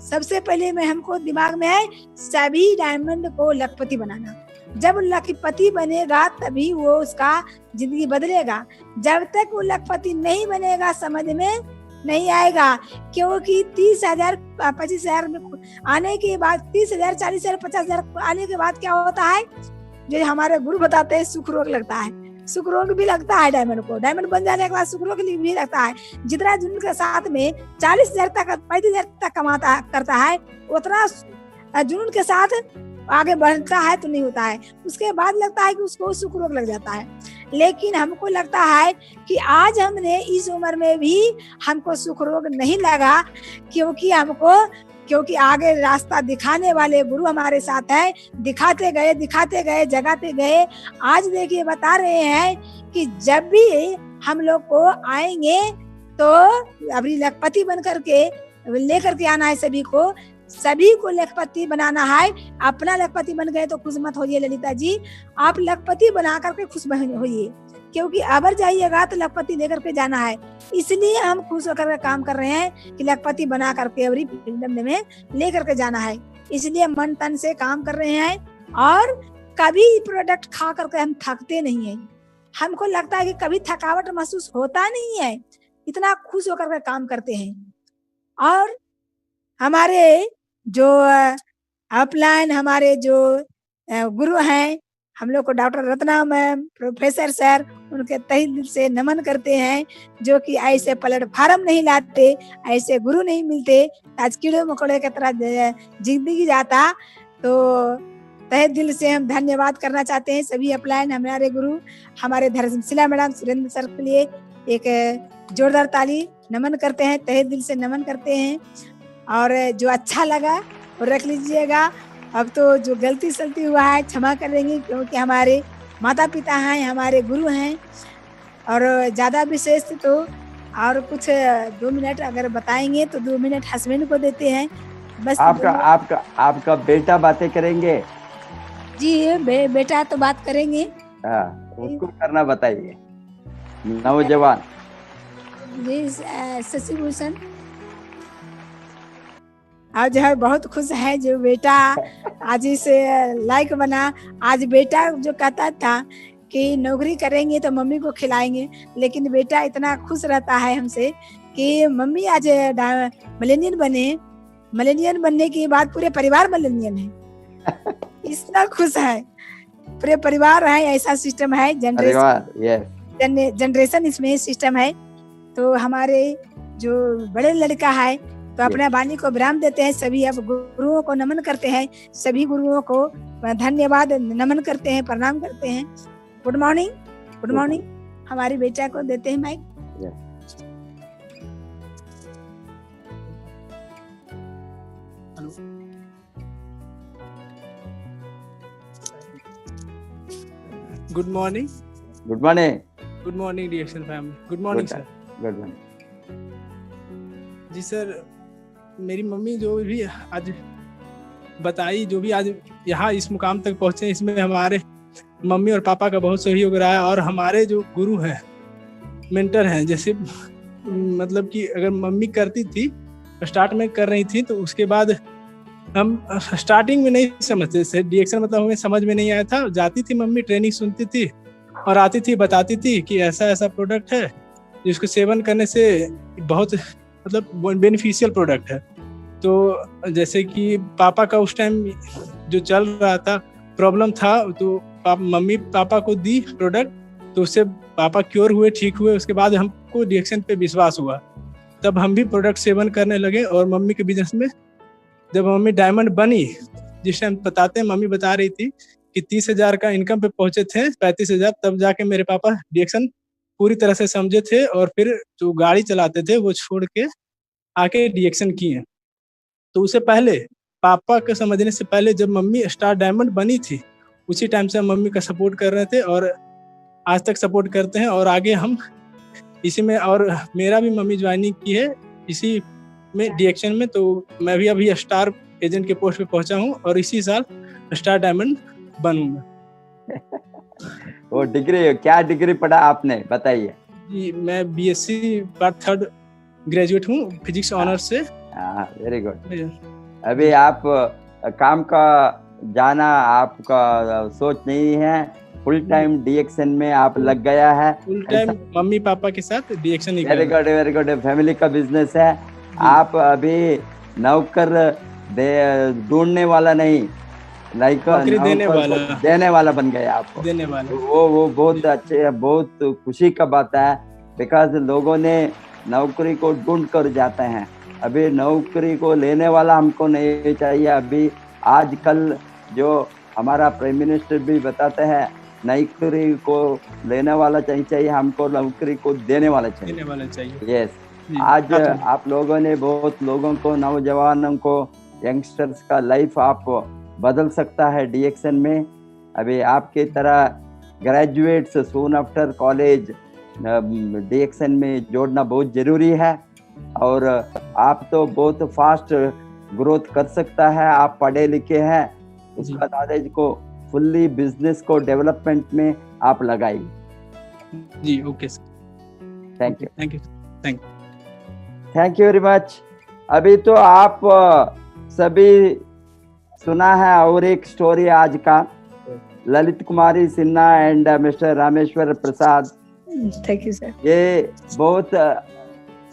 सबसे पहले में हमको दिमाग में है सभी डायमंड को लखपति बनाना। जब लखपति बनेगा तभी वो उसका जिंदगी बदलेगा। जब तक वो लखपति नहीं बनेगा समझ में नहीं आएगा, क्योंकि 30,000 25,000 में आने के बाद 30,000 40,000 50,000 आने के बाद क्या होता है, जो हमारे गुरु बताते हैं सुख रोग लगता है। सुख रोग भी लगता है डायमंड को, डायमंड बन जाने के बाद सुख रोग भी लगता है। जितना जुनून के साथ में 40,000 तक 35,000 तक कमाता करता है, उतना जुनून के साथ आगे बढ़ता है तो नहीं होता है। उसके बाद लगता है कि उसको सुख रोग लग जाता है। लेकिन हमको लगता है कि आज हमने इस उम्र में भी हमको सुख रोग नहीं लगा, क्योंकि आगे रास्ता दिखाने वाले गुरु हमारे साथ है। दिखाते गए, जगाते गए। आज देखिए बता रहे हैं कि जब भी हम लोग को आएंगे तो अभी लखपति बन करके लेकर के आना है सभी को लखपति बनाना है। अपना लखपति बन गए तो खुश मत होइए ललिता जी, आप लखपति बना करके खुश होइए, क्योंकि अबर जाइएगा तो लखपति लेकर के जाना है। इसलिए हम खुश होकर काम कर रहे हैं कि लखपति बना करके अवरी किंगडम में लेकर के जाना है। इसलिए मन तन से काम कर रहे हैं और कभी प्रोडक्ट खा करके हम थकते नहीं है। हमको लगता है कि कभी थकावट महसूस होता नहीं है, इतना खुश होकर के काम करते हैं। और हमारे जो अपलाइन हमारे जो गुरु हैं, हम लोग को doctor Ratna ma'am, professor sir, उनके तहे दिल से नमन करते हैं, जो कि ऐसे प्लेटफार्म नहीं लाते, ऐसे गुरु नहीं मिलते, आज कीड़े मकोड़े की तरह जिंदगी जाता। तो तहे दिल से हम धन्यवाद करना चाहते हैं सभी अपलाइन हमारे गुरु, हमारे धर्मशिला मैडम, सुरेंद्र सर के लिए एक जोरदार ताली नमन करते हैं, तहे दिल से नमन करते हैं। और जो अच्छा लगा वो रख लीजिएगा। अब तो जो गलती सलती हुआ है क्षमा करेंगे, क्योंकि हमारे माता पिता हैं, हमारे गुरु हैं। और ज्यादा विशेष तो और कुछ 2 मिनट अगर बताएंगे तो 2 मिनट हस्बैंड को देते हैं बस। आपका बेटा बातें करेंगे जी, बेटा तो बात करेंगे। उसको करना बताइए। नौजवान जी शशि भूषण आज है बहुत खुश है जो बेटा आज इसे लाइक बना। आज बेटा जो कहता था कि नौकरी करेंगे तो मम्मी को खिलाएंगे, लेकिन बेटा इतना खुश रहता है हमसे कि मम्मी आज मिलेनियन बने। मिलेनियन बनने के बाद पूरे परिवार मिलेनियन है, इतना खुश है, पूरे परिवार है। ऐसा सिस्टम है, जनरेशन इसमें सिस्टम है। तो हमारे जो बड़े लड़का है तो अपने वाणी को विराम देते हैं। सभी अब गुरुओं को नमन करते हैं, सभी गुरुओं को धन्यवाद नमन करते हैं, प्रणाम करते हैं। गुड मॉर्निंग हमारी बेटा को देते हैं mic. Good morning dear family. Good morning sir. Good morning ji sir. मेरी मम्मी जो भी आज बताई, जो भी आज यहाँ इस मुकाम तक पहुंचे, इसमें हमारे मम्मी और पापा का बहुत सहयोग रहा है। और हमारे जो गुरु हैं, मेंटर हैं, जैसे मतलब कि अगर मम्मी करती थी, स्टार्ट में कर रही थी, तो उसके बाद हम स्टार्टिंग में नहीं समझते थे डीएक्शन, मतलब हमें समझ में नहीं आया था। जाती थी मम्मी, ट्रेनिंग सुनती थी और आती थी, बताती थी कि ऐसा ऐसा प्रोडक्ट है जिसको सेवन करने से बहुत मतलब बेनिफिशियल प्रोडक्ट है। तो जैसे कि पापा का उस टाइम जो चल रहा था, प्रॉब्लम था, तो मम्मी पापा को दी प्रोडक्ट, तो उससे पापा क्योर हुए, ठीक हुए। उसके बाद हमको डीएक्शन पे विश्वास हुआ, तब हम भी प्रोडक्ट सेवन करने लगे। और मम्मी के बिजनेस में जब मम्मी डायमंड बनी, जिस टाइम बताते हैं, मम्मी बता रही थी कि 30,000 का इनकम पे पहुंचे थे, 35,000, तब जाके मेरे पापा डीएक्शन पूरी तरह से समझे थे और फिर जो गाड़ी चलाते थे वो छोड़ के आके डीएक्शन किए। तो उससे पहले, पापा के समझने से पहले, जब मम्मी स्टार डायमंड बनी थी, उसी टाइम से हम मम्मी का सपोर्ट कर रहे थे और आज तक सपोर्ट करते हैं। और आगे हम इसी में, और मेरा भी मम्मी ज्वाइनिंग की है इसी में डीएक्शन में, तो मैं भी अभी स्टार एजेंट के पोस्ट पे पहुंचा हूं और इसी साल स्टार डायमंड बनूंगा। वो डिग्री, क्या डिग्री पढ़ा आपने, बताइए? जी, मैं बीएससी पार्ट 3rd ग्रेजुएट हूँ, फिजिक्स ऑनर्स से। Very good. अभी आप काम का जाना आपका सोच नहीं है, फुल टाइम डीएक्शन में आप लग गया है? फुल टाइम मम्मी पापा के साथ डीएक्शन ही। Very good, very good. Family का बिजनेस है। आप अभी नौकर ढूंढने वाला नहीं, लाइक देने वाला बन गया आपको। देने वाला, वो बहुत अच्छे है, बहुत खुशी का बात है। बिकॉज लोगों ने नौकरी को ढूंढ कर जाते हैं, अभी नौकरी को लेने वाला हमको नहीं चाहिए। अभी आजकल जो हमारा प्राइम मिनिस्टर भी बताते हैं, नौकरी को लेने वाला चाहिए, हमको नौकरी को देने वाला चाहिए। यस, आज आप लोगों ने बहुत लोगों को, नौजवानों को, यंगस्टर्स का लाइफ आप बदल सकता है डीएक्शन में। अभी आपके तरह ग्रेजुएट्स सून आफ्टर कॉलेज डीएक्शन में जोड़ना बहुत जरूरी है। और आप तो बहुत फास्ट ग्रोथ कर सकता है, आप पढ़े लिखे हैं, उसका नॉलेज को फुल्ली बिजनेस को डेवलपमेंट में आप लगाइए। जी, okay sir, thank you, thank you, thank you very much. अभी तो आप सभी सुना है, और एक स्टोरी आज का, Lalit Kumari Sinha and Mr Rameshwar Prasad. Thank you sir. ये बहुत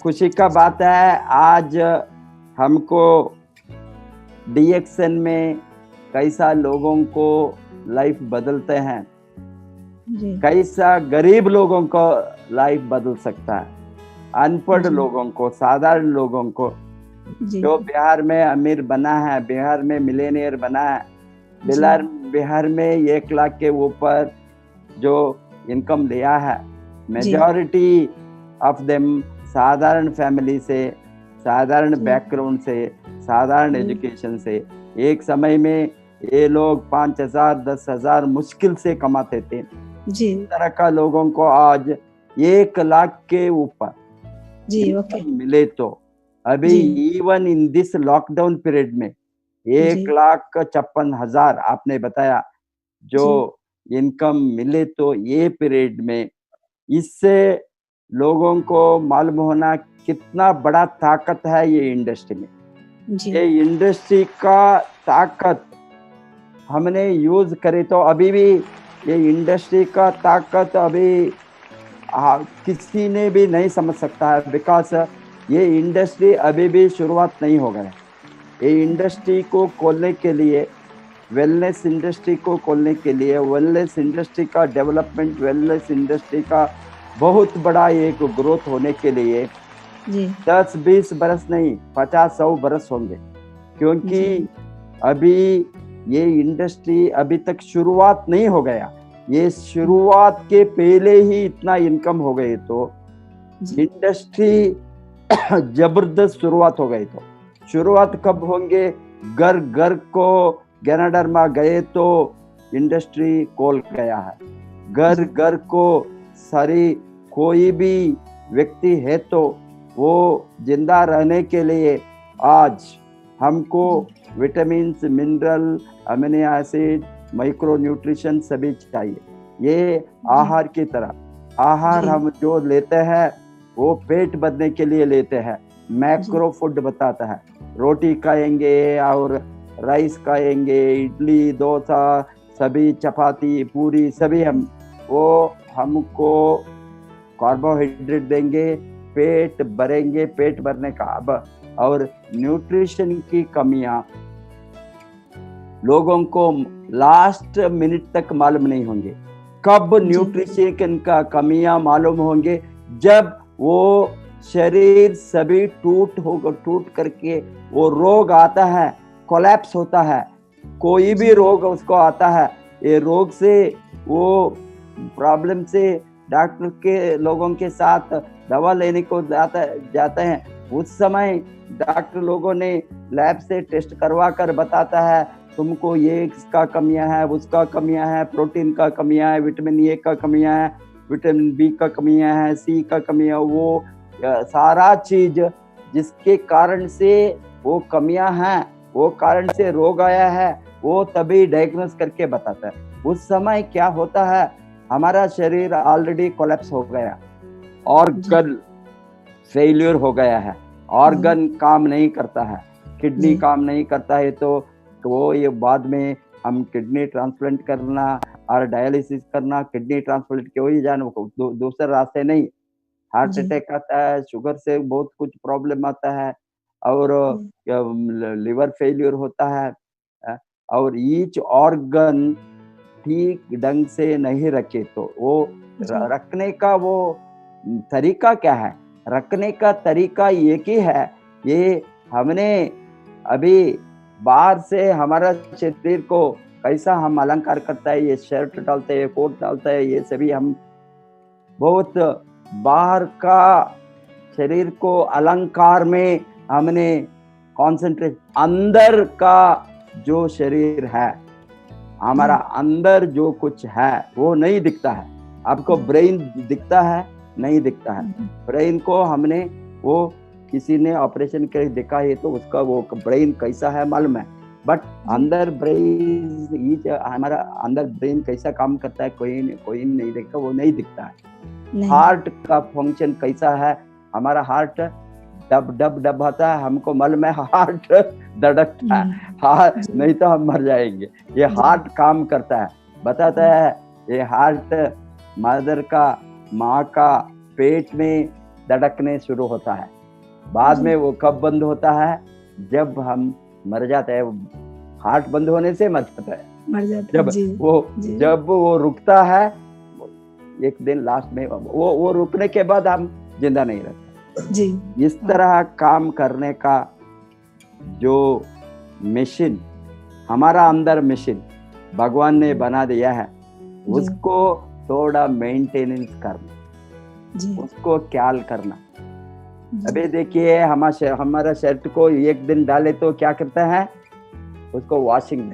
खुशी का बात है। आज हमको डीएक्शन में कैसा लोगों को लाइफ बदलते हैं, कैसा गरीब लोगों को लाइफ बदल सकता है, अनपढ़ लोगों को, साधारण लोगों को। जो बिहार में अमीर बना है, बिहार में मिलेनियर बना है, बिहार में 1 लाख के ऊपर जो इनकम लिया है, मेजॉरिटी ऑफ देम साधारण फैमिली से, साधारण बैकग्राउंड से, साधारण एजुकेशन से। एक समय में ये लोग 5,000 10,000 मुश्किल से कमाते थे। इस तरह का लोगों को आज 1 लाख के ऊपर मिले, तो अभी even in this lockdown period में 1,56,000 आपने बताया जो इनकम मिले, तो ये पीरियड में, इससे लोगों को मालूम होना कितना बड़ा ताकत है ये इंडस्ट्री में। ये इंडस्ट्री का ताकत हमने यूज करे तो अभी भी ये इंडस्ट्री का ताकत अभी किसी ने भी नहीं समझ सकता है, बिकॉज ये इंडस्ट्री अभी भी शुरुआत नहीं हो गया। ये इंडस्ट्री को खोलने के लिए, वेलनेस इंडस्ट्री को खोलने के लिए, वेलनेस इंडस्ट्री का डेवलपमेंट, वेलनेस इंडस्ट्री का बहुत बड़ा एक ग्रोथ होने के लिए 10-20 बरस नहीं, 50-100 बरस होंगे, क्योंकि अभी ये इंडस्ट्री अभी तक शुरुआत नहीं हो गया। ये शुरुआत के पहले ही इतना इनकम हो गई, तो इंडस्ट्री जबरदस्त शुरुआत हो गई। तो शुरुआत कब होंगे? घर घर को गैनाडर्मा गए तो इंडस्ट्री खोल गया है, घर घर को सारी कोई भी व्यक्ति है तो वो जिंदा रहने के लिए आज हमको vitamins, mineral, amino acid, micro nutrition सभी चाहिए। ये आहार की तरह, आहार हम जो लेते हैं वो पेट भरने के लिए लेते हैं। मैक्रो फूड बताता है, रोटी खाएंगे और राइस खाएंगे, इडली डोसा सभी, चपाती पूरी सभी, हमको कार्बोहाइड्रेट देंगे, पेट भरेंगे, पेट भरने का। अब और न्यूट्रिशन की कमियां लोगों को लास्ट मिनट तक मालूम नहीं होंगे। कब न्यूट्रिशन का कमियां मालूम होंगे? जब वो शरीर सभी टूट करके वो रोग आता है, कोलैप्स होता है। कोई भी रोग उसको आता है, ये रोग से वो प्रॉब्लम से डॉक्टर के लोगों के साथ दवा लेने को जाते हैं। उस समय डॉक्टर लोगों ने लैब से टेस्ट करवा कर बताता है तुमको ये इसका कमियां है, उसका कमियां है, प्रोटीन का कमियां है, विटामिन ए का कमियां है, विटामिन बी का कमियां है, सी का कमियां, वो सारा चीज जिसके कारण से वो कमियां हैं, वो कारण से रोग आया है, वो तभी डायग्नोस करके बताता है। उस समय क्या होता है, हमारा शरीर ऑलरेडी कोलैप्स हो गया, ऑर्गन फेलियर हो गया है, ऑर्गन काम नहीं करता है, किडनी काम नहीं करता है, तो वो ये बाद में हम किडनी ट्रांसप्लांट करना और डायलिसिस करना, किडनी ट्रांसप्लांट के वही जान दूसरे रास्ते नहीं। हार्ट अटैक आता है, शुगर से बहुत कुछ प्रॉब्लम आता है, और लिवर फेलियर होता है। और ईच ऑर्गन ठीक ढंग से नहीं रखे तो वो रखने का वो तरीका क्या है? रखने का तरीका एक ही है, ये हमने अभी बाहर से हमारा शरीर को कैसा हम अलंकार करता है, ये शर्ट डालते हैं, कोट डालते हैं, ये सभी हम बहुत बाहर का शरीर को अलंकार में हमने कॉन्सेंट्रेट। अंदर का जो शरीर है, हमारा अंदर जो कुछ है वो नहीं दिखता है। आपको ब्रेन दिखता है? नहीं दिखता है। ब्रेन को हमने वो किसी ने ऑपरेशन करके देखा है तो उसका वो ब्रेन कैसा है मालूम है, बट अंदर ब्रेन, हमारा अंदर ब्रेन कैसा काम करता है कोई नहीं देखता, वो नहीं दिखता है। हार्ट का फंक्शन कैसा है, हमारा हार्ट डब डब डब होता है, हमको मालूम है हार्ट धड़कता है, हार्ट नहीं तो हम मर जाएंगे। ये हार्ट काम करता है, बताता है। ये हार्ट मदर का, माँ का पेट में धड़कने शुरू होता है, बाद में वो कब बंद होता है? जब हम मर जाते हैं। हार्ट बंद होने से मर जाता है, जब वो रुकता है एक दिन लास्ट में, वो रुकने के बाद हम जिंदा नहीं रहते जी। इस तरह काम करने का जो मशीन, हमारा अंदर मशीन भगवान ने बना दिया है, उसको थोड़ा मेंटेनेंस करना, उसको ख्याल करना। अभी देखिए हमारा शर्ट को एक दिन डाले तो क्या करता है, उसको वॉशिंग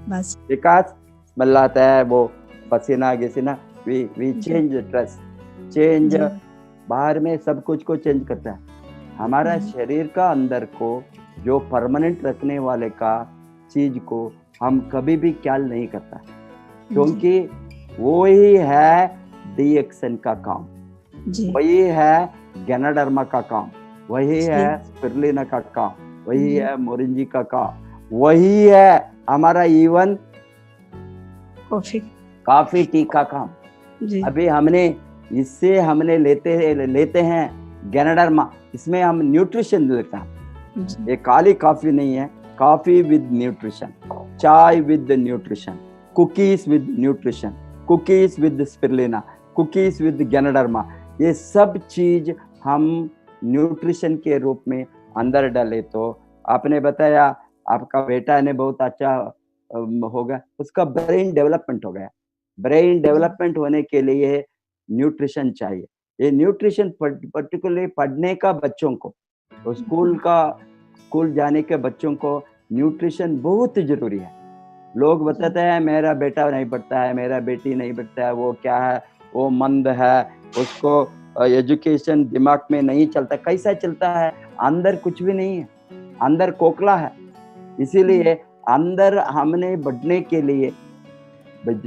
बस बिकॉज स्मेल आता है, वो पसीना गिसीना, वी चेंज ड्रेस, चेंज बाहर में सब कुछ को चेंज करता है। हमारा शरीर का अंदर को जो परमानेंट रखने वाले का चीज को हम कभी भी ख्याल नहीं करता, क्योंकि वो ही है डीएक्सन का काम, वही है गैनाडर्मा का काम, वही है स्पिरुलिना का काम, वही है मोरिंजी का काम, वही है हमारा इवन कॉफी टी का काम। अभी हमने लेते हैं गैनाडर्मा, इसमें हम न्यूट्रिशन लेते हैं। ये काली कॉफी नहीं है, coffee with nutrition, chai with nutrition, cookies with nutrition, cookies with spirulina, cookies with ganoderma, ये सब चीज हम न्यूट्रिशन के रूप में अंदर डाले। तो आपने बताया आपका बेटा ने बहुत अच्छा होगा, उसका ब्रेन डेवलपमेंट हो गया। ब्रेन डेवलपमेंट होने के लिए न्यूट्रिशन चाहिए। ये न्यूट्रिशन पर्टिकुलरली पढ़ने का बच्चों को, तो स्कूल जाने के बच्चों को न्यूट्रिशन बहुत जरूरी है। लोग बताते हैं मेरा बेटा नहीं पढ़ता है, मेरा बेटी नहीं पढ़ता है, वो क्या है, वो मंद है, उसको एजुकेशन दिमाग में नहीं चलता। कैसा चलता है? अंदर कुछ भी नहीं है, अंदर खोखला है। इसीलिए अंदर हमने बढ़ने के लिए,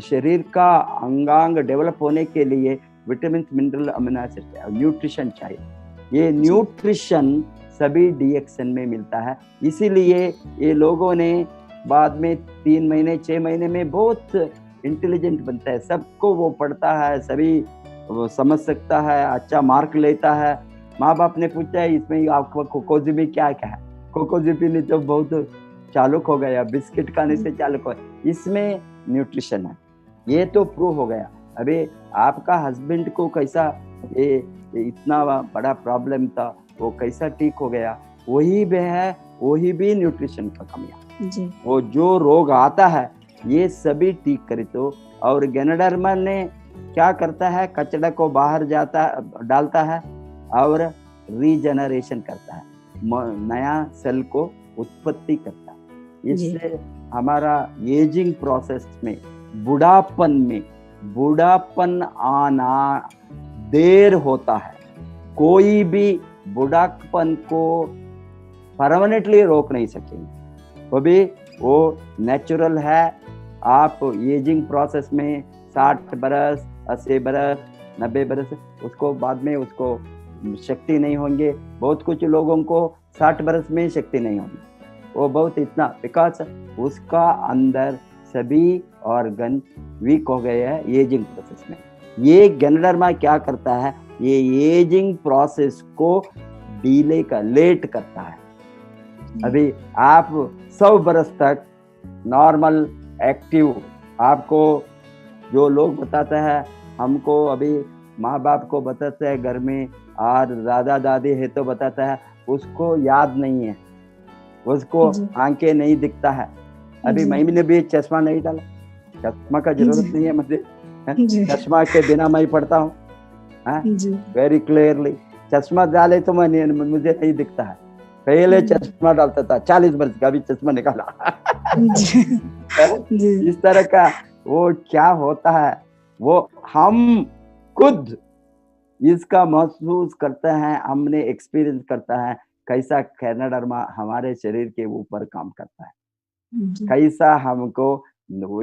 शरीर का अंगांग डेवलप होने के लिए विटामिन, मिनरल, अमीनो एसिड चाहिए, न्यूट्रिशन चाहिए। ये न्यूट्रिशन सभी डीएक्सएन में मिलता है। इसीलिए ये लोगों ने बाद में 3 महीने 6 महीने में बहुत इंटेलिजेंट बनता है, सबको वो पढ़ता है, सभी वो समझ सकता है, अच्छा मार्क लेता है। माँ बाप ने पूछा है इसमें आपको कोकोजी में क्या क्या है, कोकोजी पीने तो बहुत चालुक हो गया, बिस्किट खाने से चालुक हो, इसमें न्यूट्रिशन है, ये तो प्रूव हो गया। अभी आपका हस्बैंड को कैसा ये इतना बड़ा प्रॉब्लम था, वो कैसा ठीक हो गया, वही भी है, वही भी न्यूट्रिशन का कमियां जी। वो जो रोग आता है ये सभी ठीक करे तो। और गैनोडर्मा ने क्या करता है, कचरा को बाहर डालता है और रीजनरेशन करता है, नया सेल को उत्पत्ति करता है। इससे हमारा एजिंग प्रोसेस में बुढ़ापन आना देर होता है। कोई भी बुढ़ापन को परमानेंटली रोक नहीं सकेंगे, वो नेचुरल है। आप एजिंग प्रोसेस में 60 बरस, 80 बरस, 90 बरस, उसको बाद में उसको शक्ति नहीं होंगे। बहुत कुछ लोगों को 60 बरस में शक्ति नहीं होगी, वो बहुत इतना, बिकॉज उसका अंदर सभी ऑर्गन वीक हो गए हैं एजिंग प्रोसेस में। ये गैनोडर्मा क्या करता है, ये एजिंग प्रोसेस को लेट करता है। अभी आप 100 बरस तक नॉर्मल एक्टिव, आपको जो लोग बताते हैं, हमको अभी माँ बाप को बताते हैं घर में, और दादा दादी है तो बताता है, उसको याद नहीं है, उसको आंखें नहीं दिखता है। अभी मैंने भी चश्मा नहीं डाला, चश्मा का जरूरत नहीं है मुझे, चश्मा के बिना मैं पढ़ता हूँ वेरी क्लियरली। चश्मा डाले तो मुझे नहीं दिखता है, पहले चश्मा डालता था, 40 वर्ष का, अभी चश्मा निकाला। इस तरह का वो क्या होता है, वो हम खुद इसका महसूस करते हैं, हमने एक्सपीरियंस करता है कैसा गैनोडर्मा हमारे शरीर के ऊपर काम करता है, कैसा हमको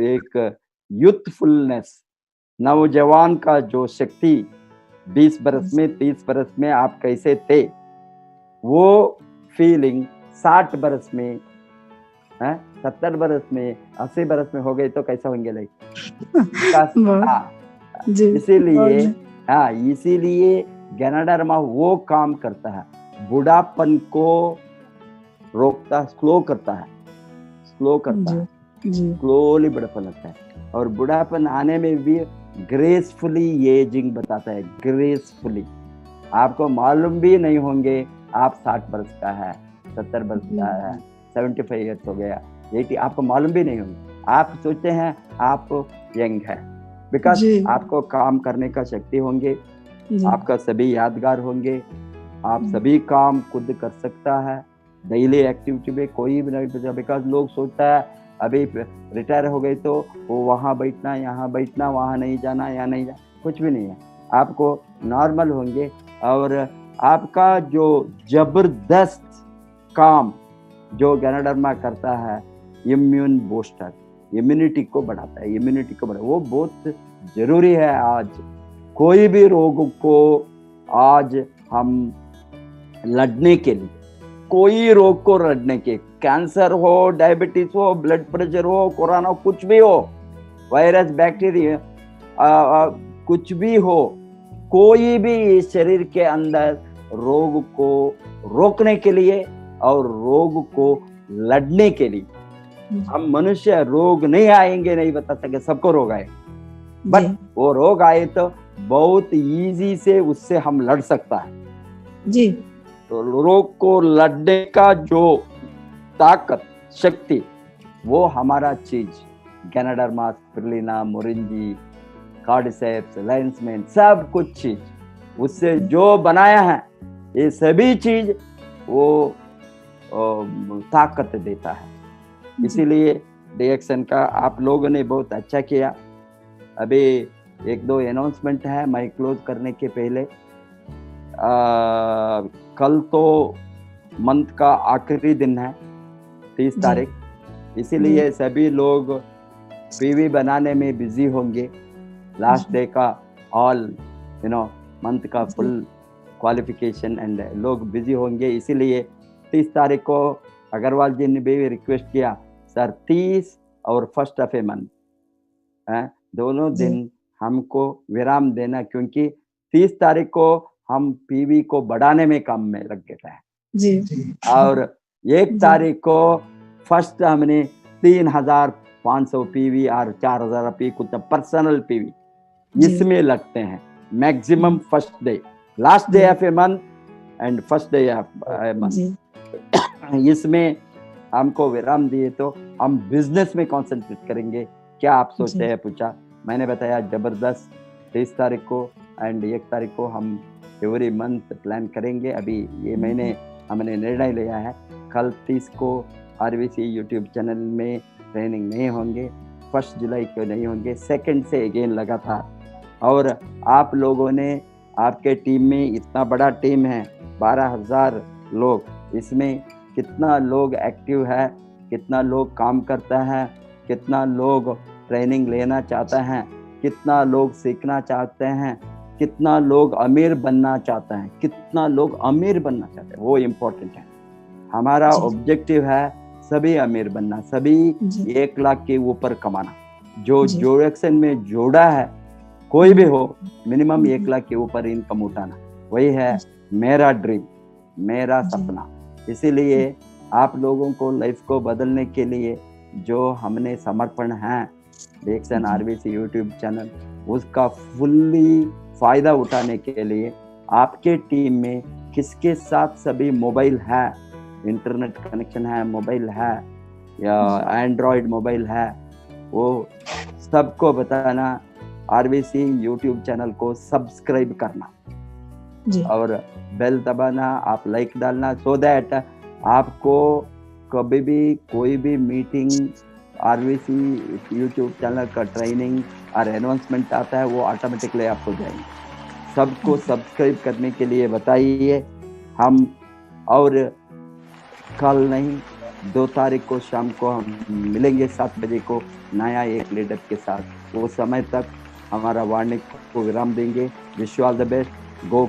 एक यूथफुलनेस, नौजवान का जो शक्ति 20 बरस में 30 बरस में आप कैसे थे, वो फीलिंग 60 बरस में, 70 बरस में, 80 बरस में हो गए तो कैसा होंगे इसीलिए गैनोडर्मा वो काम करता है, बुढ़ापन को रोकता, स्लो करता है, स्लोली बुढ़ापन आता है। और बुढ़ापन आने में भी ग्रेसफुली एजिंग बताता है, ग्रेसफुली। आपको मालूम भी नहीं होंगे आप 60 वर्ष का है, 70 वर्ष का है, 75 ईयर्स हो गया, 80, आपको मालूम भी नहीं होंगे। आप सोचते हैं आप यंग है, बिकॉज आपको काम करने का शक्ति होंगे, आपका सभी यादगार होंगे, आप सभी काम खुद कर सकता है, डेली एक्टिविटी में कोई भी नहीं, बिकॉज लोग सोचता है अभी रिटायर हो गए तो वो वहाँ बैठना, यहाँ बैठना, वहाँ नहीं जाना, यहाँ नहीं जाना, कुछ भी नहीं है। आपको नॉर्मल होंगे और आपका जो जबरदस्त काम जो गैनोडर्मा करता है, इम्यून बूस्टर, इम्यूनिटी को बढ़ाता है, वो बहुत जरूरी है। आज कोई भी रोग को आज हम लड़ने के लिए, कोई रोग को लड़ने के, कैंसर हो, डायबिटीज हो, ब्लड प्रेशर हो, कोरोना, कुछ भी हो, वायरस, बैक्टीरिया, कुछ भी हो, कोई भी शरीर के अंदर रोग को रोकने के लिए और रोग को लड़ने के लिए, हम मनुष्य रोग नहीं आएंगे नहीं बता सके, सबको रोग आए, बट वो रोग आए तो बहुत इजी से उससे हम लड़ सकता है जी। तो रोग को लड़ने का जो ताकत, शक्ति, वो हमारा चीज गैनोडर्मा, स्पिरुलिना, मोरिंजी, कार्डिसेप्स, लायंस-मैन, सब कुछ चीज उससे जो बनाया है, ये सभी चीज वो ताकत देता है। इसीलिए डीएक्सएन का आप लोगों ने बहुत अच्छा किया। अभी 1-2 अनाउंसमेंट है मैं क्लोज करने के पहले। कल तो मंथ का आखिरी दिन है, 30 तारीख, इसीलिए सभी लोग पीवी बनाने में बिजी होंगे। लास्ट डे का ऑल मंथ का फुल क्वालिफिकेशन एंड लोग बिजी होंगे, इसीलिए 30 तारीख को अग्रवाल जी ने भी रिक्वेस्ट किया सर 30 और 1 ऑफ ए मंथ दोनों दिन हमको विराम देना, क्योंकि 30 तारीख को हम पीवी को बढ़ाने में काम में लग गए हैं जी और 1 तारीख को फर्स्ट हमने 3500 पीवी और 4000 पी कुछ पर्सनल पीवी इसमें लगते हैं maximum first day, last day of a month and first day of a month. इसमें हमको विराम दिए तो हम बिजनेस में कंसंट्रेट करेंगे। क्या आप सोचते हैं पूछा, मैंने बताया जबरदस्त 23 तारीख को एंड 1 तारीख को हम एवरी मंथ प्लान करेंगे। अभी ये महीने हमने निर्णय लिया है, कल 30 को आरवीसी यूट्यूब चैनल में ट्रेनिंग नहीं होंगे, 1 जुलाई को नहीं होंगे, 2 से अगेन लगातार। और आप लोगों ने, आपके टीम में इतना बड़ा टीम है 12,000 लोग, इसमें कितना लोग एक्टिव है, कितना लोग काम करता है, कितना लोग ट्रेनिंग लेना चाहता है, कितना लोग सीखना चाहते हैं, कितना लोग अमीर बनना चाहते हैं, कितना लोग अमीर बनना चाहते हैं, वो इम्पोर्टेंट है। हमारा ऑब्जेक्टिव है सभी अमीर बनना, सभी 1 लाख के ऊपर कमाना। जो जोड़ेक्शन में जोड़ा है कोई भी हो, मिनिमम 1 लाख के ऊपर इनकम उठाना, वही है मेरा ड्रीम, मेरा सपना। इसीलिए आप लोगों को लाइफ को बदलने के लिए जो हमने समर्पण है DXN आरवीसी यूट्यूब चैनल, उसका फुल्ली फायदा उठाने के लिए आपके टीम में किसके साथ सभी मोबाइल है, इंटरनेट कनेक्शन है, मोबाइल है या एंड्रॉयड मोबाइल है, वो सबको बताना आरवीसी यूट्यूब चैनल को सब्सक्राइब करना और बेल दबाना, आप लाइक डालना, सो दैट आपको कभी भी कोई भी मीटिंग, आरवीसी यूट्यूब चैनल का ट्रेनिंग और अनाउंसमेंट आता है वो ऑटोमेटिकली आपको जाएंगे। सबको सब्सक्राइब करने के लिए बताइए हम, और कल नहीं 2 तारीख को शाम को हम मिलेंगे 7 बजे को नया एक लीडर के साथ। वो समय तक हमारा वार्निंग को विराम देंगे। Wish you all the best, go